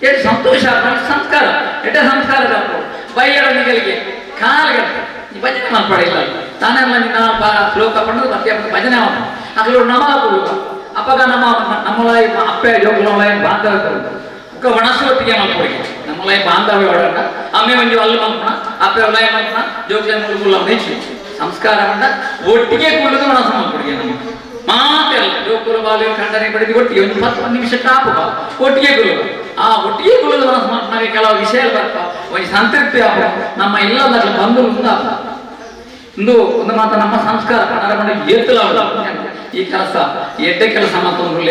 ಎಷ್ಟು ಸಂತೋಷ ಸಂಸ್ಕಾರ ಎಟ್ಟ ಸಂಸ್ಕಾರ ಬೈಯರನಿಗಳಿಗೆ ಕಾಲಿಗೆ ಭಜನೆ ಮಾಡ್ಪಡಿಲ್ಲ ತಾನೆಲ್ಲ ಶ್ಲೋಕ ಪಂಡು ಮತ್ತೆ ಭಜನೆ ಅಗಲು ನಮ ಅಪ್ಪಗ ನಮ್ಮ ನಮ್ಮಲಾಯಿ ಅಪ್ಪ ಜೋಗುಲಾಯಿ ಬಾಂಧವ ಒಣಸು ಒಟ್ಟಿಗೆ ಮಾಡ್ಕೊಡಿ ನಮ್ಮಲೈ ಬಾಂಧವ್ಯ ಒಡಂಡ ಅಮ್ಮೆ ಒಂಜಿ ಅಲ್ಲು ಮಲ್ಪಣ ಅಪ್ಪೆ ಒಲಯ ಮಲ್ಪಣ ಜೋಕ್ಲೆ ಮುಳುಗುಲ್ಲ ಹೆಚ್ಚು ಸಂಸ್ಕಾರ ಬಂದ ಒಟ್ಟಿಗೆ ಕೂಡದು ಮನಸ್ಸು ಮಾಡ್ಕೊಡಿಗೆ ನಮ್ಮ ಮಾತೆಲ್ಲ ಜೋಕುಲು ಬಾಲ್ಯ ಖಂಡನೆ ಪಡೆದು ಒಟ್ಟಿಗೆ ಒಂದು 10 ನಿಮಿಷ ಕಾಪು ಒಟ್ಟಿಗೆ ಕುಲುವ ಆ ಒಟ್ಟಿಗೆ ಕುಲದ ಮನಸ್ಸು ಮಾಡ್ತಾರೆ ಕೆಲವು ವಿಷಯ ಬರ್ತಾ ಒಂದು ಸಂತೃಪ್ತಿ ಆಗ ನಮ್ಮ ಇಲ್ಲದ ಬಂದು ಒಂದು ಮಾತ್ರ ನಮ್ಮ ಸಂಸ್ಕಾರ ಕನ್ನಡ ಮಂಡಳಿ ಏತಲ ಈ ಕೆಲಸ ಎಡ್ಡೆ ಕೆಲಸ ಮಾತೊಂದು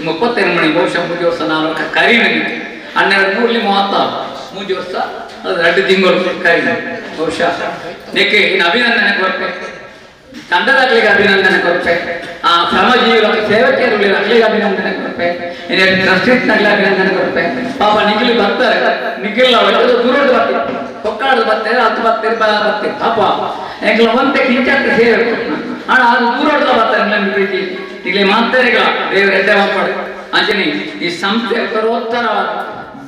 32 ಮಣಿ ಬಹುಶಃ 3 ವರ್ಷ ನಾನು ಕರೀನಿ 12 36 ವರ್ಷ ಅದು 2 ತಿಂಗಳು ಕರೀನಿ ಬಹುಶಃ ನೆಕ್ಕೆ ಇನ್ನು ಅಭಿನಂದನೆ ಕೊಡ್ತೆ ತಂಡದಾಗ್ಲಿಗೆ ಅಭಿನಂದನೆ ಕೊಡ್ತೆ ಆ ಶ್ರಮಜೀವಿಗಳ ಸೇವಕಿಯರುಗಳಿಗೆ ಅಗ್ಲಿಗೆ ಅಭಿನಂದನೆ ಕೊಡ್ತೆ ಟ್ರಸ್ಟಿಸ್ನಾಗ್ಲಿ ಅಭಿನಂದನೆ ಕೊಡ್ತೆ ಪಾಪ ನಿಖಿಲ್ ಬರ್ತಾರೆ ನಿಖಿಲ್ ದೂರದ ಬರ್ತಾರೆ ಕೊಕ್ಕಾಡದು ಬರ್ತಾರೆ ಅದು ಬರ್ತಾರೆ ಬರ್ತಾರೆ ಪಾಪ ಎಂಗ್ಲ ಒಂತೆ ಕಿಂಚಕ್ಕೆ ಸೇವೆ ಹಣ ಅದು ದೂರದ ಬರ್ತಾರೆ ನನ್ನ ಪ್ರೀತಿ ಇಲ್ಲಿ ಮಾತರಿಗಳ ದೇವರ ಎಡ್ಡೆ ಮಾಪಾಡು ಅಂಜನಿ ಈ ಸಂಸ್ಥೆ ಉತ್ತರೋತ್ತರವಾದ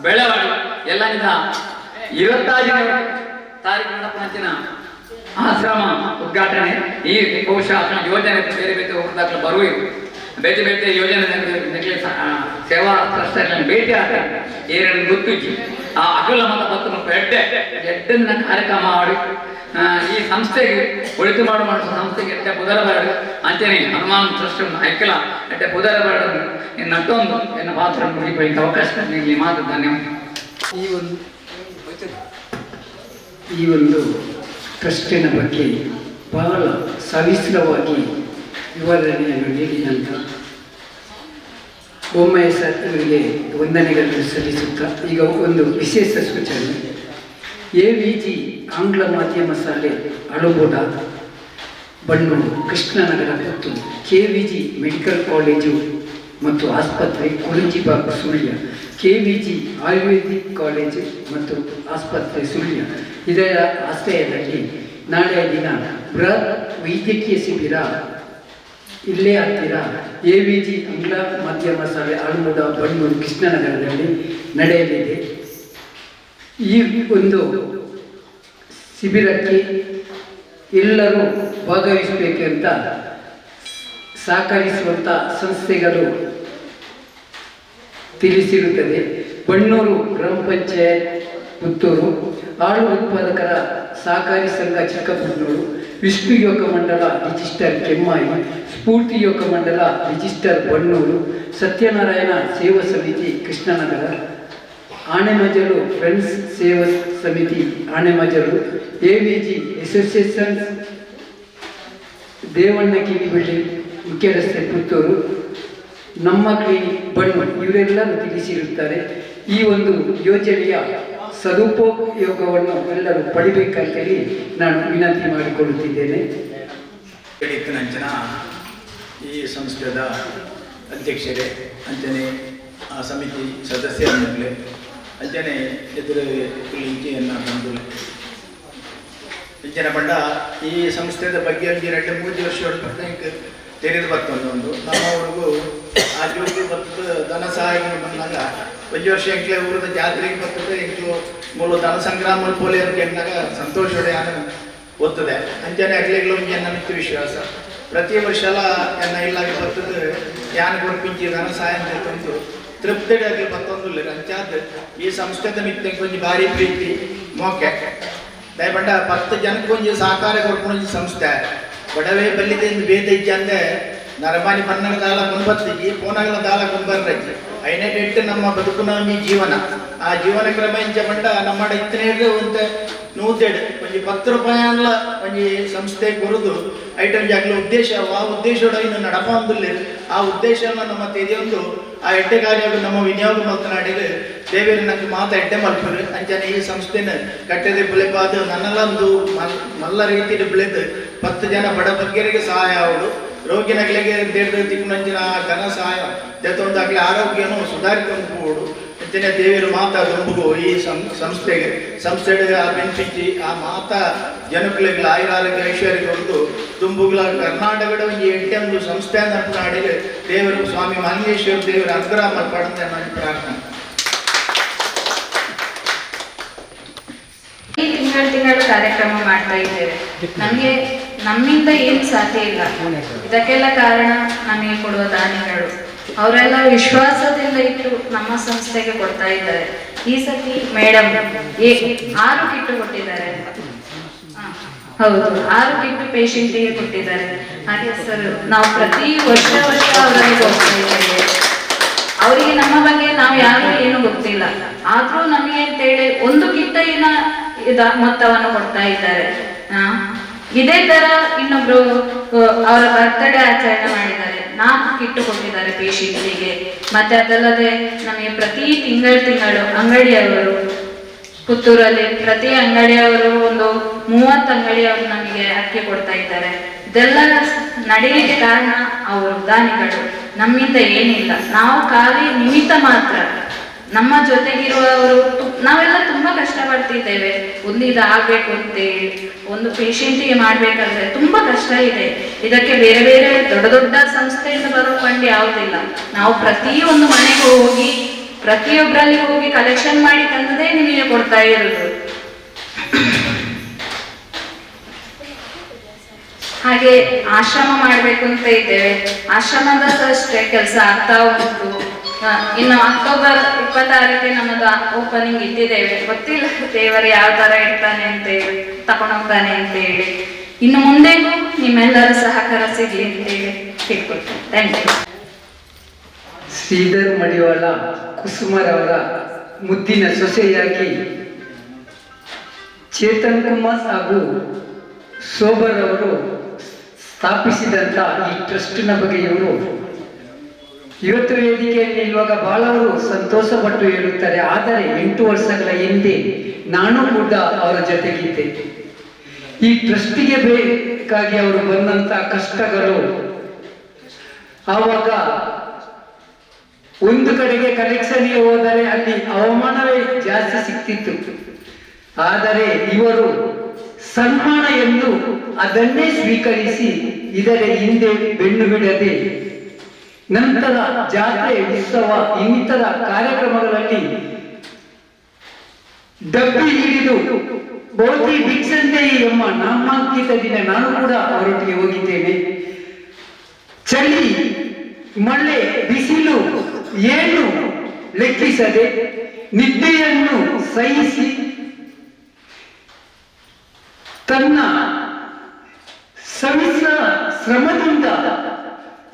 ಬೆಳವಣಿಗೆ ಎಲ್ಲನಿಂದ 26 ತಾರೀಕು ನಡಪಂಚಿನ ಆಶ್ರಮ ಉದ್ಘಾಟನೆ ಈ ಬಹುಶಃ ಯೋಜನೆ ಬೇರೆ ಬೇರೆ ಊರದಾಗಲು ಬರುವ ಬೇತೆ ಬೇತೆ ಯೋಜನೆ ಸೇವಾ ಟ್ರಸ್ಟ್ ಭೇಟಿ ಆಗ್ತಾರೆ ಏನೇನು ಗೊತ್ತಿಜ್ಜಿ ಆ ಅಗಲ ಮತ ಬತ್ತು ಎಡ್ಡನ್ನ ಕಾರ್ಯಕ್ರಮ ಮಾಡಿ ಈ ಸಂಸ್ಥೆಗೆ ಒಳಿತು ಮಾಡುವ ಸಂಸ್ಥೆಗೆ ಎಡ್ಡೆ ಬುಧರ ಬರಡು ಅಂಚನೆ ಹನುಮಾನ್ ಟ್ರಸ್ಟ್ ಐಕಲ ಎಡ್ಡೆ ಬುಧರ ಬರಡು ನಟ್ಟೊಂದು ಎನ್ನ ಪಾತ್ರ ಮುಗಿಬೇಕು ಅವಕಾಶ ನೀಡಲಿ ಮಾತು ಧನ್ಯವಾದ. ಈ ಒಂದು ಟ್ರಸ್ಟಿನ ಬಗ್ಗೆ ಬಹಳ ಸವಿಸ್ರವಾಗಿ ವಿವರಣೆಯನ್ನು ನೀಡಿದಂಥ ಬೊಮ್ಮಾಯಿ ಸರ್ ಇವರಿಗೆ ವಂದನೆಗಳನ್ನು ಸಲ್ಲಿಸುತ್ತಾ ಈಗ ಒಂದು ವಿಶೇಷ ಸೂಚನೆ. AVG ಆಂಗ್ಲ ಮಾಧ್ಯಮ ಶಾಲೆ Aluboda Bannur Krishnanagar Puttur, KVG medical college ಮತ್ತು ಆಸ್ಪತ್ರೆ Kurunjibag Sullia, KVG ayurvedic college ಮತ್ತು ಆಸ್ಪತ್ರೆ ಸುಳ್ಯ ಇದರ ಆಶ್ರಯದಲ್ಲಿ ನಾಳೆಯ ದಿನ ಬೃಹತ್ ವೈದ್ಯಕೀಯ ಶಿಬಿರ ಇಲ್ಲೇ ಹತ್ತಿರ AVG ಆಂಗ್ಲ ಮಾಧ್ಯಮ ಶಾಲೆ ಆಳುಮೂಡ ಬಣ್ಣೂರು ಕೃಷ್ಣನಗರದಲ್ಲಿ ನಡೆಯಲಿದೆ. ಈ ಒಂದು ಶಿಬಿರಕ್ಕೆ ಎಲ್ಲರೂ ಭಾಗವಹಿಸಬೇಕಂತ ಸಹಕರಿಸುವಂಥ ಸಂಸ್ಥೆಗಳು ತಿಳಿಸಿರುತ್ತದೆ. ಬಣ್ಣೂರು ಗ್ರಾಮ ಪಂಚಾಯತ್ ಪುತ್ತೂರು, ಹಾಲು ಉತ್ಪಾದಕರ ಸಹಕಾರಿ ಸಂಘ ಚಿಕ್ಕಬಣ್ಣೂರು, ವಿಷ್ಣು ಯೋಗ ಮಂಡಲ ರಿಜಿಸ್ಟರ್ ಕೆಮ್ಮಾಯಿ, ಸ್ಫೂರ್ತಿ ಯೋಗ ಮಂಡಲ ರಿಜಿಸ್ಟರ್ ಬಣ್ಣೂರು, ಸತ್ಯನಾರಾಯಣ ಸೇವಾ ಸಮಿತಿ ಕೃಷ್ಣನಗರ, ಆಣೆಮಜಲು ಫ್ರೆಂಡ್ಸ್ ಸೇವಾ ಸಮಿತಿ ಆಣೆಮಜಲು, AVG ಅಸೋಸಿಯೇಷನ್ ದೇವಣ್ಣ ಕಿವಿಬಿಲ್ಡಿಂಗ್ ಮುಖ್ಯ ರಸ್ತೆ ಪುತ್ತೂರು, ನಮ್ಮ ಕ್ಲಿನಿಕ್ ಬಣ್ಣೂರು ಇವರೆಲ್ಲರೂ ತಿಳಿಸಿರುತ್ತಾರೆ. ಈ ಒಂದು ಯೋಜನೆಯ ಸದುಪಯೋಗವನ್ನು ಎಲ್ಲರೂ ಪಡಿಬೇಕಂತೇಳಿ ನಾನು ವಿನಂತಿ ಮಾಡಿಕೊಳ್ಳುತ್ತಿದ್ದೇನೆ. ನಂಚನ ಈ ಸಂಸ್ಥೆದ ಅಧ್ಯಕ್ಷರೇ ಅಂಚನೆ ಆ ಸಮಿತಿ ಸದಸ್ಯರನ್ನೇ ಅಂಚನೆ ಎದುರು ಇಂಚಿಯನ್ನು ಬಂದು ಇಂಚಿನ ಬಂಡ ಈ ಸಂಸ್ಥೆದ ಬಗ್ಗೆ ಒಂದು 2-3 ವರ್ಷ ತೆರೆದು ಬರ್ತೊಂದು ನಮ್ಮವ್ರಿಗೂ ಆ ಜೋಗಿ ಬರ್ತದೆ ಧನ ಸಹಾಯ ಬಂದಾಗ ಒಂದು ವರ್ಷ ಎಂಕ್ಲೆ ಊರದ ಜಾತ್ರೆಗೆ ಬರ್ತದೆ ಎಂಕ್ಲು ಮೂಲ ಧನ ಸಂಗ್ರಾಮ ಪೋಲೆ ಅಂತ ಎಂದಾಗ ಸಂತೋಷಡೆ ಓದ್ತದೆ ಅಂಚನೆ ಅಗ್ಲಿಗಳು ನನ್ನ ಮಿತ್ರ ವಿಶ್ವಾಸ ಪ್ರತಿ ವರ್ಷ ಎಲ್ಲ ಎನ್ನ ಇಲ್ಲಾಗಿ ಬರ್ತದೆ ಯಾನ್ ಗುರುಪಿಂಚಿ ಧನ ಸಹಾಯ ಅಂತ ತಂದು ತೃಪ್ತಿಗಾಗಿ ಮತ್ತೊಂದು ಅಂಚಾದ ಈ ಸಂಸ್ಥೆದ ಮಿತ್ತ ಕೊಂಚ ಭಾರಿ ಪ್ರೀತಿ ಮೋಕೆ ದಯಪಂಡ 10 ಜನಕ್ಕೆ ಒಂದು ಸಹಕಾರ ಕೊಡ್ಕೊಂಡು ಸಂಸ್ಥೆ ಬಡವೇ ಬಲ್ಲಿದೆ ಬೇದ ಇಜ್ಜ ಅಂದ್ರೆ ನರಮಾನಿ ಬಣ್ಣಗಳ ದಾಲ ಕುಂಬತ್ತಿಗೆ ಪೋನಗಳ ದಾಲ ಕುಂಬರ್ರಜ್ಜಿ ಐನೇ ಇಟ್ಟು ನಮ್ಮ ಬದುಕುನ ಈ ಜೀವನ ಆ ಜೀವನ ಕ್ರಮ ಇಂಚ ಬಂಡ ನಮ್ಮ ಇತ್ತನೇ ಒಂದು 110 ರೂಪಾಯಿ ಅಲ್ಲ ಒಂದು ಸಂಸ್ಥೆ ಕೊರದು ಐಟಮ್ ಜಾಗಲ ಉದ್ದೇಶ ಆ ಉದ್ದೇಶೋಡ ಇನ್ನು ನಡಪಂದಿಲ್ಲ ಆ ಉದ್ದೇಶನ ನಮ್ಮ ತೆರೆಯೊಂದು ಆ ಎಡ್ಡೆ ಕಾರ್ಯ ನಮ್ಮ ವಿನಿಯೋಗ ಮಾತನಾಡಿದ್ರೆ ದೇವೇರಿನ ಮಾತ ಎಡ್ಡೆ ಮಲ್ಪರು ಅಂಚನೆ ಈ ಸಂಸ್ಥೆನ ಕಟ್ಟದೆ ಬೆಳೆಬಾದು ನನ್ನಲ್ಲೊಂದು ಮಲ್ಲ ರೀತಿಯಲ್ಲಿ ಬೆಳೆದು 10 ಜನ ಬಡ ಬಗ್ಗರಿಗೆ ಸಹಾಯ ಆಗೋದು ರೋಗಿನಗಳಿಗೆ ತಿಕ್ಕುನಂಚಿನ ಧನ ಸಹಾಯ ಜೊತೆಗೊಂದಾಗಲಿ ಆರೋಗ್ಯನೂ ಸುಧಾರಿಕೊಂಡು ಅಂಚನೆ ದೇವರು ಮಾತಾ ದುಂಬುಗು ಈ ಸಂಸ್ಥೆಗೆ ಆ ಬೆನ್ಪಿಚ್ಚಿ ಆ ಮಾತಾ ಜನಗಳಿಗೆ ಆಯುರಾರೋಗ್ಯ ಐಶ್ವರ್ಯ ಒಂದು ದುಂಬುಗಳ ಕರ್ನಾಟಕದ ಒಂದು 8 ಸಂಸ್ಥೆ ನಾಡಿಗೆ ದೇವರು ಸ್ವಾಮಿ ಮಹೇಶ್ವರ ದೇವರ ಅನುಗ್ರಹ ಮಾಡ್ಪಾಡಂತ ನಾನು ಪ್ರಾರ್ಥನೆ. ತಿಂಗಳು ಕಾರ್ಯಕ್ರಮ ಮಾಡ್ತಾ ಇದ್ದೇವೆ. ನಮಗೆ ನಮ್ಮಿಂದ ಏನು ಸಾಧ್ಯ ಇಲ್ಲ. ಇದಕ್ಕೆಲ್ಲ ಕಾರಣ ನಮಗೆ ಕೊಡುವ ದಾನಿಗಳು. ಅವರೆಲ್ಲ ವಿಶ್ವಾಸದಿಂದ ಇಟ್ಟು ನಮ್ಮ ಸಂಸ್ಥೆಗೆ ಕೊಡ್ತಾ ಇದ್ದಾರೆ. ಈ ಸತಿ ಮೇಡಮ್ 6 ಕಿಟ್ ಕೊಟ್ಟಿದ್ದಾರೆ. ಹೌದು, 6 ಕಿಟ್ ಪೇಷಂಟಿಗೆ ಕೊಟ್ಟಿದ್ದಾರೆ. ಹಾಗೆ ಸರ್, ನಾವು ಪ್ರತಿ ವರ್ಷ ಅವರಲ್ಲಿ ಹೋಗ್ತಾ ಇದ್ದೇವೆ. ಅವರಿಗೆ ನಮ್ಮ ಬಗ್ಗೆ ನಾವು ಯಾರು ಏನು ಗೊತ್ತಿಲ್ಲ, ಆದ್ರೂ ನಮಗೆ ಅಂತೇಳಿ 1 ಕಿಟ್ಟಿನ ಮೊತ್ತವನ್ನು ಕೊಡ್ತಾ ಇದ್ದಾರೆ. ಇದೇ ತರ ಇನ್ನೊಬ್ರು ಅವರ ಬರ್ತ್ಡೇ ಆಚರಣೆ ಮಾಡಿದ್ದಾರೆ, 4 ಕಿಟ್ ಕೊಟ್ಟಿದ್ದಾರೆ ಪೇಷಂಟಿಗೆ. ಮತ್ತೆ ಅದಲ್ಲದೆ ನಮಗೆ ಪ್ರತಿ ತಿಂಗಳು ಅಂಗಡಿಯವರು ಪುತ್ತೂರಲ್ಲಿ ಪ್ರತಿ ಅಂಗಡಿಯವರು ಒಂದು 30 ಅಂಗಡಿಯವರು ನಮಗೆ ಅಕ್ಕಿ ಕೊಡ್ತಾ ಇದ್ದಾರೆ. ಇದೆಲ್ಲ ನಡೀಲಿಕ್ಕೆ ಕಾರಣ ಅವರು ದಾನಿಗಳು, ನಮ್ಮಿಂದ ಏನಿಲ್ಲ, ನಾವು ಖಾಲಿ ನಿಮಿತ್ತ ಮಾತ್ರ. ನಮ್ಮ ಜೊತೆಗಿರುವವರು ನಾವೆಲ್ಲ ತುಂಬಾ ಕಷ್ಟಪಡ್ತಿದ್ದೇವೆ. ಒಂದು ಇದಾಗಬೇಕು ಅಂತೇಳಿ ಒಂದು ಪೇಷಂಟಿಗೆ ಮಾಡ್ಬೇಕಂದ್ರೆ ತುಂಬಾ ಕಷ್ಟ ಇದೆ. ಇದಕ್ಕೆ ಬೇರೆ ಬೇರೆ ದೊಡ್ಡ ದೊಡ್ಡ ಸಂಸ್ಥೆಯಿಂದ ಬರೋ ಫಂಡ್ ಯಾವುದಿಲ್ಲ. ನಾವು ಪ್ರತಿಯೊಂದು ಮನೆಗೂ ಹೋಗಿ ಪ್ರತಿಯೊಬ್ಬರಲ್ಲಿ ಹೋಗಿ ಕಲೆಕ್ಷನ್ ಮಾಡಿ ತಂದದೇ ನಿಮಗೆ ಕೊಡ್ತಾ ಇರೋದು. ಹಾಗೆ ಆಶ್ರಮ ಮಾಡ್ಬೇಕು ಅಂತ ಇದ್ದೇವೆ. ಆಶ್ರಮದ ಅಷ್ಟೇ ಕೆಲಸ ಆಗ್ತಾ ಉಂಟು. ಇನ್ನು ಅಕ್ಟೋಬರ್ 26ಕ್ಕೆ ನಮ್ಮದು ಓಪನಿಂಗ್ ಇಟ್ಟಿದ್ದೇವೆ. ಗೊತ್ತಿಲ್ಲ ದೇವರು ಯಾವ ತರ ಇಡ್ತಾನೆ ಅಂತ ಹೇಳಿ, ತಗೊಂಡೋಗ್ತಾನೆ ಅಂತ ಹೇಳಿ. ಇನ್ನು ಮುಂದೆಗೂ ನಿಮ್ಮೆಲ್ಲರ ಸಹಕಾರ ಸಿಗ್ಲಿ ಅಂತ ಹೇಳಿ ಕೇಳ್ಕೊಳ್ತೇನೆ. Thank you. ಶ್ರೀಧರ್ ಮಡಿವಾಳ ಕುಸುಮರವರ ಮುದ್ದಿನ ಸೊಸೆಯಾಗಿ ಚೇತನ್ ಕುಮಾರ್ ಹಾಗೂ ಸೋಬರ್ ಅವರು ಸ್ಥಾಪಿಸಿದಂಥ ಈ ಟ್ರಸ್ಟ್ನ ಬಗ್ಗೆ ಇವರು ಇವತ್ತು ವೇದಿಕೆಯಲ್ಲಿ ಇರುವಾಗ ಬಹಳವರು ಸಂತೋಷಪಟ್ಟು ಹೇಳುತ್ತಾರೆ. ಆದರೆ 8 ವರ್ಷಗಳ ಹಿಂದೆ ನಾನು ಕೂಡ ಅವರ ಜೊತೆಗಿದ್ದೆ. ಈ ಟ್ರಸ್ಟಿಗೆ ಬೇಕಾಗಿ ಅವರು ಬಂದಂತ ಕಷ್ಟಗಳು, ಆವಾಗ ಒಂದು ಕಡೆಗೆ ಕಲೆಕ್ಷನ್ಗೆ ಹೋದರೆ ಅಲ್ಲಿ ಅವಮಾನವೇ ಜಾಸ್ತಿ ಸಿಕ್ತಿತ್ತು. ಆದರೆ ಇವರು ಸನ್ಮಾನ ಎಂದು ಅದನ್ನೇ ಸ್ವೀಕರಿಸಿ ಇದರ ಹಿಂದೆ ಬೆನ್ನು ಬಿಡದೆ ನಂತರ ಜಾತ್ರೆ, ಉತ್ಸವ, ಇನ್ನಿತರ ಕಾರ್ಯಕ್ರಮಗಳಲ್ಲಿ ಡಬ್ಬಿ ಹಿಡಿದು ಬಹುತಿ ಭಿಕ್ಷಂತೆ ಎಂಬ ನಾಮಾಂಕಿತ ದಿನ ನಾನು ಕೂಡ ಅವರೊಟ್ಟಿಗೆ ಹೋಗಿದ್ದೇನೆ. ಚಳಿ, ಮಳೆ, ಬಿಸಿಲು ಏನು ಲೆಕ್ಕಿಸದೆ ನಿದ್ದೆಯನ್ನು ಸಹಿಸಿ ತನ್ನ ಸಮಿಶ್ರ ಶ್ರಮದಿಂದ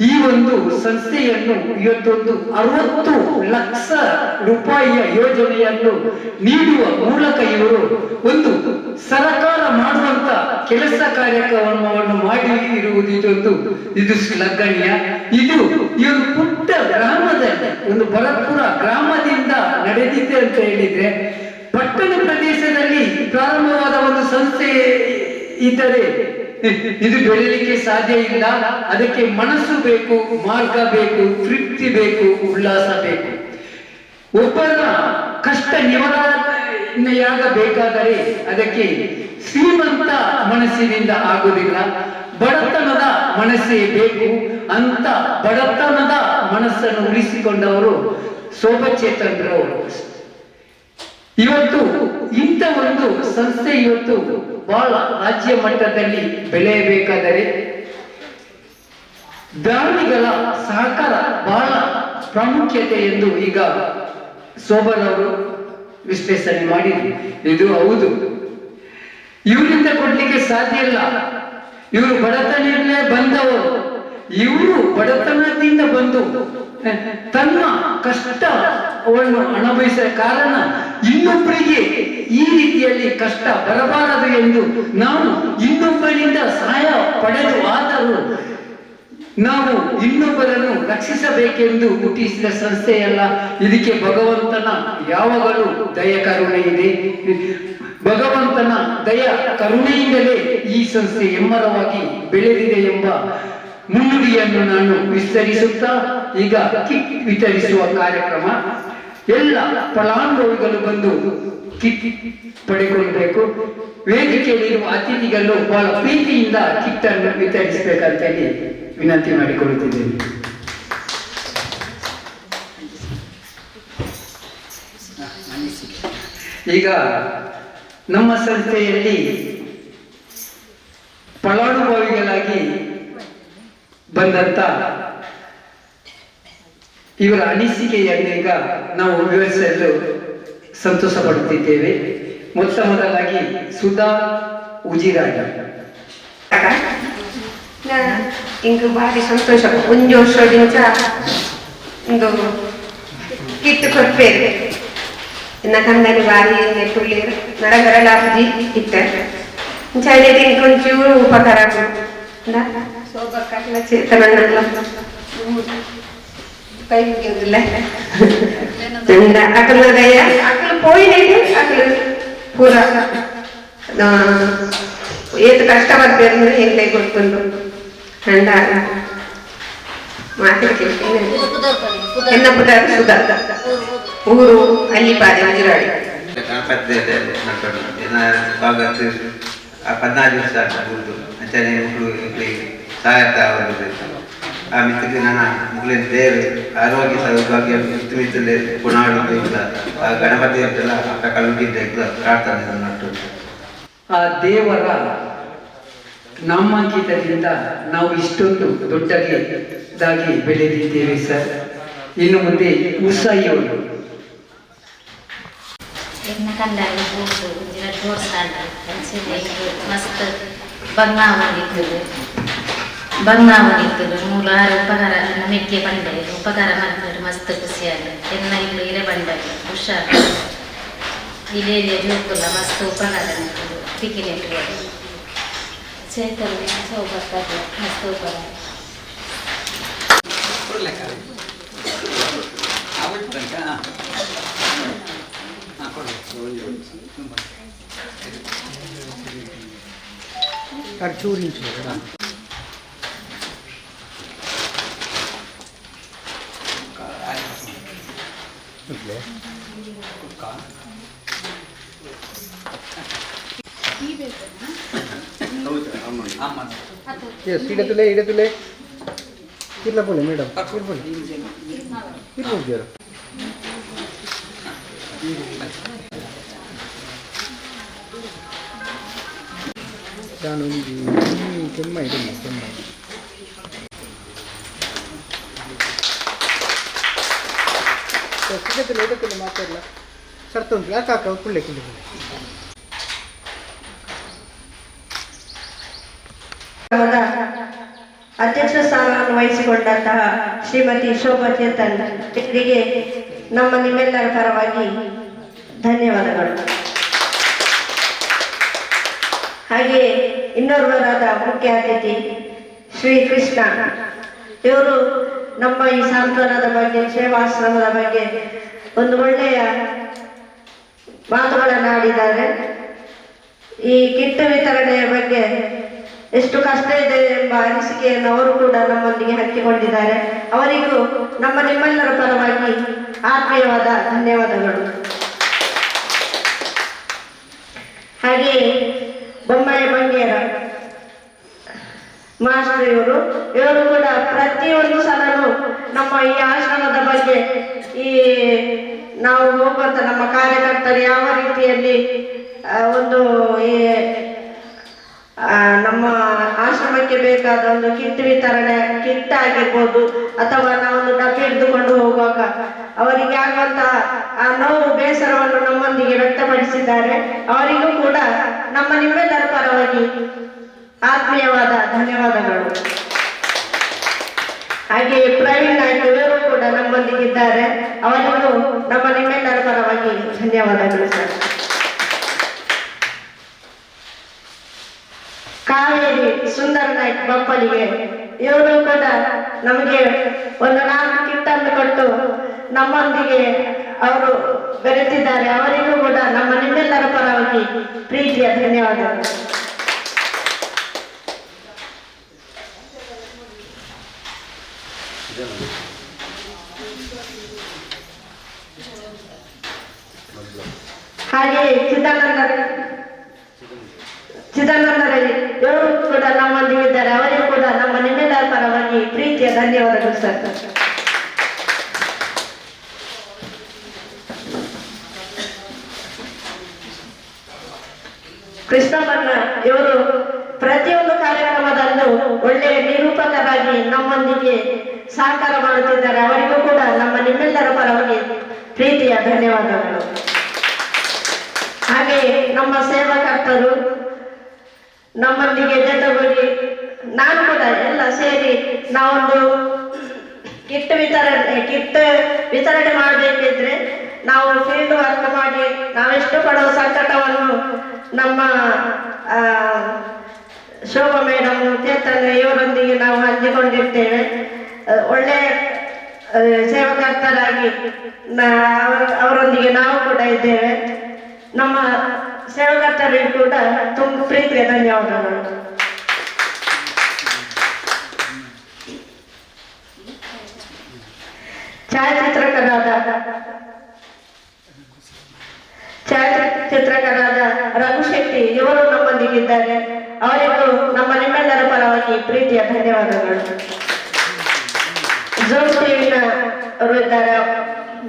ಈ ಒಂದು ಸಂಸ್ಥೆಯನ್ನು ಇವತ್ತೊಂದು 60 ಲಕ್ಷ ರೂಪಾಯಿಯ ಯೋಜನೆಯನ್ನು ನೀಡುವ ಮೂಲಕ ಇವರು ಒಂದು ಸರ್ಕಾರ ಮಾಡುವಂತ ಕೆಲಸ ಕಾರ್ಯಕ್ರಮವನ್ನು ಮಾಡಿ ಇರುವುದು ಇದು ಶ್ಲಾಘನೀಯ. ಇದು ಇವರು ಪುಟ್ಟ ಗ್ರಾಮದಲ್ಲಿ ಒಂದು ಭರತ್ಪುರ ಗ್ರಾಮದಿಂದ ನಡೆದಿದೆ ಅಂತ ಹೇಳಿದ್ರೆ, ಪಟ್ಟಣ ಪ್ರದೇಶದಲ್ಲಿ ಪ್ರಾರಂಭವಾದ ಒಂದು ಸಂಸ್ಥೆ ಇದ್ದರೆ ಇದು ಬೆಳಲಿಕ್ಕೆ ಸಾಧ್ಯ ಇಲ್ಲ. ಅದಕ್ಕೆ ಮನಸ್ಸು ಬೇಕು, ಮಾರ್ಗ ಬೇಕು, ತೃಪ್ತಿ ಬೇಕು, ಉಲ್ಲಾಸ ಬೇಕು. ಒಬ್ಬರ ಕಷ್ಟ ನಿವಾರಣೆಯಾಗಬೇಕಾದರೆ ಅದಕ್ಕೆ ಶ್ರೀಮಂತ ಮನಸ್ಸಿನಿಂದ ಆಗುವುದಿಲ್ಲ, ಬಡತನದ ಮನಸ್ಸೇ ಬೇಕು. ಅಂತ ಬಡತನದ ಮನಸ್ಸನ್ನು ಉಳಿಸಿಕೊಂಡವರು ಶೋಭಚೇತನ್ರವರು. ಇವತ್ತು ಇಂಥ ಒಂದು ಸಂಸ್ಥೆ ಇವತ್ತು ಬಹಳ ರಾಜ್ಯ ಮಟ್ಟದಲ್ಲಿ ಬೆಳೆಯಬೇಕಾದರೆ ದಾನಿಗಳ ಸಹಕಾರ ಬಹಳ ಪ್ರಾಮುಖ್ಯತೆ ಎಂದು ಈಗ ಸೋಬರ್ ಅವರು ವಿಶ್ಲೇಷಣೆ ಮಾಡಿದ್ರು. ಇದು ಹೌದು, ಇವರಿಂದ ಕೊಡ್ಲಿಕ್ಕೆ ಸಾಧ್ಯ ಇಲ್ಲ. ಇವರು ಬಡತನದಲ್ಲೇ ಬಂದವರು. ಇವರು ಬಡತನದಿಂದ ಬಂದು ತನ್ನ ಕಷ್ಟವನ್ನು ಅನುಭವಿಸಿದ ಕಾರಣ ಇನ್ನೊಬ್ಬರಿಗೆ ಈ ರೀತಿಯಲ್ಲಿ ಕಷ್ಟ ಬರಬಾರದು ಎಂದು ನಾವು ಇನ್ನೊಬ್ಬರಿಂದ ಸಹಾಯ ಪಡೆದು ಆದರೂ ನಾವು ಇನ್ನೊಬ್ಬರನ್ನು ರಕ್ಷಿಸಬೇಕೆಂದು ಹುಟ್ಟಿಸಿದ ಸಂಸ್ಥೆಯಲ್ಲ. ಇದಕ್ಕೆ ಭಗವಂತನ ಯಾವಾಗಲೂ ದಯ ಕರುಣೆ ಇದೆ. ಭಗವಂತನ ದಯ ಕರುಣೆಯಿಂದಲೇ ಈ ಸಂಸ್ಥೆ ಎಮ್ಮರವಾಗಿ ಬೆಳೆದಿದೆ ಎಂಬ ಮುನ್ನುಡಿಯನ್ನು ನಾನು ವಿಸ್ತರಿಸುತ್ತಾ ಈಗ ಕಿಟ್ ವಿತರಿಸುವ ಕಾರ್ಯಕ್ರಮ. ಎಲ್ಲ ಫಲಾನುಭವಿಗಳು ಬಂದು ಕಿಟ್ ಪಡೆದುಕೊಳ್ಳಬೇಕು. ವೇದಿಕೆಯಲ್ಲಿರುವ ಅತಿಥಿಗಳು ಬಹಳ ಪ್ರೀತಿಯಿಂದ ಕಿಟ್ ಅನ್ನು ವಿತರಿಸಬೇಕಂತ ಹೇಳಿ ವಿನಂತಿ ಮಾಡಿಕೊಳ್ಳುತ್ತಿದ್ದೇನೆ. ಈಗ ನಮ್ಮ ಸಂಸ್ಥೆಯಲ್ಲಿ ಫಲಾನುಭವಿಗಳಾಗಿ ಬಂದಂತ ಇವರ ಅನಿಸಿಕೆಯನ್ನು ಈಗ ನಾವು ವಿವರಿಸಲು ಸಂತೋಷ ಪಡುತ್ತಿದ್ದೇವೆ. ಮೊದಲಾಗಿ ಸುಧಾ ಉಜಿರಾಡಿ. ಇಂದು ಭಾರಿ ಸಂತೋಷ. ಒಂದು ವರ್ಷದಿಂದ ಒಂದು ಕಿಟ್ಟು ಕೊಡ್ಬೇರು ಇನ್ನ ಕಂದನಿ ಭಾರಿ ಪುಳ್ಳಿ ನಡಗರಲಾಪಿ ಇತ್ತ ಚಳಿದ ಇಂಕೊಂಚೂರು ಉಪಕಾರ ಸೋಬಕ್ಕಲ್ಲ ಚೇತನಲ್ಲ ಕೈ ಮುಗಿಯುವುದಿಲ್ಲ ಅಕಲದಯ್ಯ ಅಕಲು ಪೋಯಿನೈತೆ ಅಕಲು ಪೂರ ಏತು ಕಷ್ಟ ಬರ್ಬೇರು ಹೆಂಗೆ ಕೊಡ್ಕೊಂಡು ಅಂಡ ಮಾತಾಡ್ತೀನಿ ಎನ್ನ ಪುಟಾರ ಸುಧಾ ಊರು ಅಲ್ಲಿಪಾದೆ ಉಜಿರಾಡಿ. ಗಣಪತಿ ಭಾಗತ್ತು 14 ದಿವಸ ಆಗ್ಬೋದು ಅಂಚನೆ ಮಕ್ಕಳು ಸಹಾಯತ ಆಗುತ್ತದೆ. ಆ ಮಿತ್ತಿಗೆ ನನ್ನ ಮಕ್ಕಳಿನ ದೇವರು ಆರೋಗ್ಯ ಸೌಭಾಗ್ಯ ಮಿತ್ತು ಮಿತ್ತಲೆ ಗುಣಾಡುವುದು ಇಲ್ಲ. ಆ ಗಣಪತಿ ಅಂತೆಲ್ಲ ಅಕ್ಕ ಕಳುಗಿದ್ದ ಪ್ರಾರ್ಥನೆ ನಟ್ಟು ಆ ದೇವರ ನಾಮಾಂಕಿತದಿಂದ ನಾವು ಇಷ್ಟೊಂದು ದೊಡ್ಡದಾಗಿ ಬೆಳೆದಿದ್ದೇವೆ ಸರ್. ಇನ್ನು ಮುಂದೆ ಉಸಾಯಿಯವರು ಎನ್ನ ಕಂಡಾಗ ಹೋಗ್ತು ತೋರಿಸ್ತಾನೆ ಮಸ್ತ್ ಬಂಗಾವಣಿರ್ತದೆ ಮೂಲ ಉಪಕಾರ ಮೆಕ್ಕೆ ಬಂಡೆ ಉಪಕಾರ ಮಾಡ್ತಾರೆ ಮಸ್ತ್ ಖುಷಿಯಾಗಿ ಎನ್ನ ಇಲ್ಲಿ ಇಲೆ ಬಂಡೆ ಹುಷಾರು ಇಲೆ ಜೋಕುಲ್ಲ ಮಸ್ತ್ ಉಪಕಾರ ಮಾಡ್ತದೆ ಟಿಕೆಟ್ ಚೈತನ್ಯ ಸೌಭಾಗ್ಯ ಮಸ್ತ್ ಉಪಕಾರ ಇಡತುಲೆ ಇಲ್ಲ ಬೋಲೆ ಮೇಡಮ್ ಇರ್ಬೋದು ಜರ ನಾನು ಕೆಮ್ಮ ಇದೆ ಕೆಮ್ಮ ಸಿಗತ್ತಿಲ್ಲ ಇಡತ್ತಿಲ್ಲ ಮಾತಾಡಲ್ಲ ಸರ್ತ ಉಂಟು ಯಾಕೆ ಹಾಕ ಕುಳ್ಳೆ ಅಧ್ಯಕ್ಷ ಸ್ಥಾನವನ್ನು ವಹಿಸಿಕೊಂಡಂತಹ ಶ್ರೀಮತಿ ಶೋಭಾ ಚೇತನ್ ಇವರಿಗೆ ನಮ್ಮ ನಿಮ್ಮೆಲ್ಲರ ಪರವಾಗಿ ಧನ್ಯವಾದಗಳು. ಹಾಗೆಯೇ ಇನ್ನೋರ್ವರಾದ ಮುಖ್ಯ ಅತಿಥಿ ಶ್ರೀ ಕೃಷ್ಣ ಇವರು ನಮ್ಮ ಈ ಸಾಂತ್ವನದ ಬಗ್ಗೆ ಸೇವಾಶ್ರಮದ ಬಗ್ಗೆ ಒಂದು ಒಳ್ಳೆಯ ಮಾತುಗಳನ್ನು ಆಡಿದ್ದಾರೆ. ಈ ಕಿಟ್ಟು ವಿತರಣೆಯ ಬಗ್ಗೆ ಎಷ್ಟು ಕಷ್ಟ ಇದೆ ಎಂಬ ಅನಿಸಿಕೆಯನ್ನು ಅವರು ಕೂಡ ನಮ್ಮೊಂದಿಗೆ ಹಂಚಿಕೊಂಡಿದ್ದಾರೆ. ಅವರಿಗೂ ನಮ್ಮ ನಿಮ್ಮೆಲ್ಲರ ಪರವಾಗಿ ಆತ್ಮೀಯವಾದ ಧನ್ಯವಾದಗಳು. ಹಾಗೆಯೇ ಬೊಮ್ಮಾಯಿ ಮಂಗೇರ ಮಾಸ್ಟರ್ ಇವರು ಕೂಡ ಪ್ರತಿಯೊಂದು ಸಲನೂ ನಮ್ಮ ಈ ಆಶ್ರಮದ ಬಗ್ಗೆ ಈ ನಾವು ಹೋಗುವಂತ ನಮ್ಮ ಕಾರ್ಯಕರ್ತರು ಯಾವ ರೀತಿಯಲ್ಲಿ ಒಂದು ಈ ನಮ್ಮ ಆಶ್ರಮಕ್ಕೆ ಬೇಕಾದ ಒಂದು ಕಿಟ್ ವಿತರಣೆ ಕಿಟ್ ಆಗಿರ್ಬೋದು ಅಥವಾ ನಾವೊಂದು ಡಬ್ಬಿ ಹಿಡಿದುಕೊಂಡು ಹೋಗುವಾಗ ಅವರಿಗೆ ಆಗುವಂತಹ ಆ ನೋವು ಬೇಸರವನ್ನು ನಮ್ಮೊಂದಿಗೆ ವ್ಯಕ್ತಪಡಿಸಿದ್ದಾರೆ. ಅವರಿಗೂ ಕೂಡ ನಮ್ಮ ನಿಮ್ಮೆಲ್ಲರ ಪರವಾಗಿ ಆತ್ಮೀಯವಾದ ಧನ್ಯವಾದಗಳು. ಹಾಗೆಯೇ ಪ್ರವೀಣ್ ನಾಯ್ಕ ಇವರು ಕೂಡ ನಮ್ಮೊಂದಿಗಿದ್ದಾರೆ. ಅವರಿಗೂ ನಮ್ಮ ನಿಮ್ಮೆಲ್ಲರ ಪರವಾಗಿ ಧನ್ಯವಾದಗಳು ಸರ್. ಕಾವೇರಿ ಸುಂದರ ನಾಯ್ಕ ಬಪ್ಪಲಿಗೆ ಇವರು ಕೂಡ ನಮಗೆ ಒಂದು 4 ಕಿಟ್ಟನ್ನು ಕೊಟ್ಟು ನಮ್ಮೊಂದಿಗೆ ಅವರು ಬೆರೆತಿದ್ದಾರೆ. ಅವರಿಗೂ ಕೂಡ ನಮ್ಮ ನಿಮ್ಮೆಲ್ಲರ ಪರವಾಗಿ ಪ್ರೀತಿಯ ಧನ್ಯವಾದಗಳು. ಹಾಗೆಯೇ ಚಿದಾನಂದರಲ್ಲಿ ಇವರು ಕೂಡ ನಮ್ಮೊಂದಿಗಿದ್ದಾರೆ. ಅವರಿಗೂ ಕೂಡ ನಮ್ಮ ನಿಮ್ಮೆಲ್ಲರ ಪರವಾಗಿ ಪ್ರೀತಿಯ ಧನ್ಯವಾದಗಳು ಸರ್. ಕೃಷ್ಣಪ್ಪಣ್ಣ ಇವರು ಪ್ರತಿಯೊಂದು ಕಾರ್ಯಕ್ರಮದಲ್ಲೂ ಒಳ್ಳೆಯ ನಿರೂಪಕರಾಗಿ ನಮ್ಮೊಂದಿಗೆ ಸಹಕಾರ ಮಾಡುತ್ತಿದ್ದಾರೆ. ಅವರಿಗೂ ಕೂಡ ನಮ್ಮ ನಿಮ್ಮೆಲ್ಲರ ಪರವಾಗಿ ಪ್ರೀತಿಯ ಧನ್ಯವಾದಗಳು. ಹಾಗೆ ನಮ್ಮ ಸೇವಾಕರ್ತರು ನಮ್ಮೊಂದಿಗೆ ಜೊತೆಗೂಡಿ ನಾನು ಕೂಡ ಎಲ್ಲ ಸೇರಿ ನಾವೊಂದು ಕಿಟ್ ವಿತರಣೆ ಮಾಡಬೇಕಿದ್ರೆ ನಾವು ಫೀಲ್ಡ್ ವರ್ಕ್ ಮಾಡಿ ನಾವೆಷ್ಟು ಪಡುವ ಸಂಕಟವನ್ನು ನಮ್ಮ ಶೋಭಾ ಮೇಡಮ್ ಚೇತನ್ ಇವರೊಂದಿಗೆ ನಾವು ಹಂಚಿಕೊಂಡಿರ್ತೇವೆ. ಒಳ್ಳೆ ಸೇವಕರ್ತರಾಗಿ ಅವರೊಂದಿಗೆ ನಾವು ಕೂಡ ಇದ್ದೇವೆ. ನಮ್ಮ ಸೇವಕರ್ತರಿಗೂ ಕೂಡ ತುಂಬ ಪ್ರೀತಿಯ ಧನ್ಯವಾದಗಳು. ಛಾಯಾಚಿತ್ರಕಾರರಾದ ರಘು ಶೆಟ್ಟಿ ಇವರು ನಮ್ಮೊಂದಿಗಿದ್ದಾರೆ. ಅವರಿಗೂ ನಮ್ಮ ನಿಮ್ಮೆಲ್ಲರ ಪರವಾಗಿ ಪ್ರೀತಿಯ ಧನ್ಯವಾದಗಳು. ಜೋನ್ ಟಿವಿನ ಅವರು ಇದ್ದಾರೆ,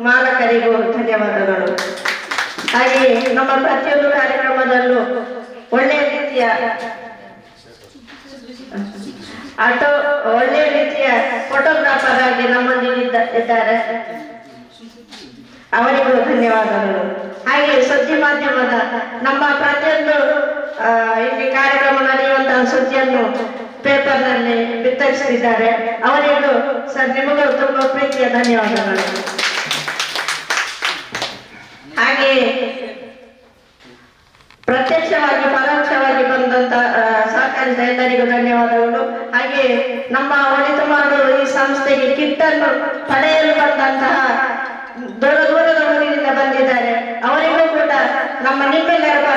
ಮಾಲಕರಿಗೂ ಧನ್ಯವಾದಗಳು. ಹಾಗೆಯೇ ನಮ್ಮ ಪ್ರತಿಯೊಂದು ಕಾರ್ಯಕ್ರಮದಲ್ಲೂ ಒಳ್ಳೆಯ ರೀತಿಯ ಫೋಟೋಗ್ರಾಫರ್ ಆಗಿ ನಮ್ಮೊಂದಿಗೆ ಇದ್ದಾರೆ, ಅವರಿಗೂ ಧನ್ಯವಾದಗಳು. ಹಾಗೆ ಸುದ್ದಿ ಮಾಧ್ಯಮದ ನಮ್ಮ ಪ್ರತಿಯೊಂದು ಇಲ್ಲಿ ಕಾರ್ಯಕ್ರಮ ನಡೆಯುವಂತಹ ಸುದ್ದಿಯನ್ನು ಪೇಪರ್ನಲ್ಲಿ ಬಿತ್ತರಿಸಿದ್ದಾರೆ, ಅವರಿಗೂ ಸರ್ ನಿಮಗೂ ತುಂಬ ಪ್ರೀತಿಯ ಧನ್ಯವಾದಗಳು. ಹಾಗೆ ಪ್ರತ್ಯಕ್ಷವಾಗಿ ಪರೋಕ್ಷವಾಗಿ ಬಂದಂತ ಸಹಕರಿಸಿದ ಎಲ್ಲರಿಗೂ ಧನ್ಯವಾದಗಳು. ಹಾಗೆ ನಮ್ಮ ಒಳಿತು ಮಾಡುವ ಈ ಸಂಸ್ಥೆಗೆ ಕಿಟ್ ಅನ್ನು ಪಡೆಯಲು ಬಂದಂತಹ ದೂರದ ಊರಿನಿಂದ ಬಂದಿದ್ದಾರೆ, ಅವರಿಗೂ ಕೂಡ ನಮ್ಮ ನಿಮ್ಮೆಲ್ಲರ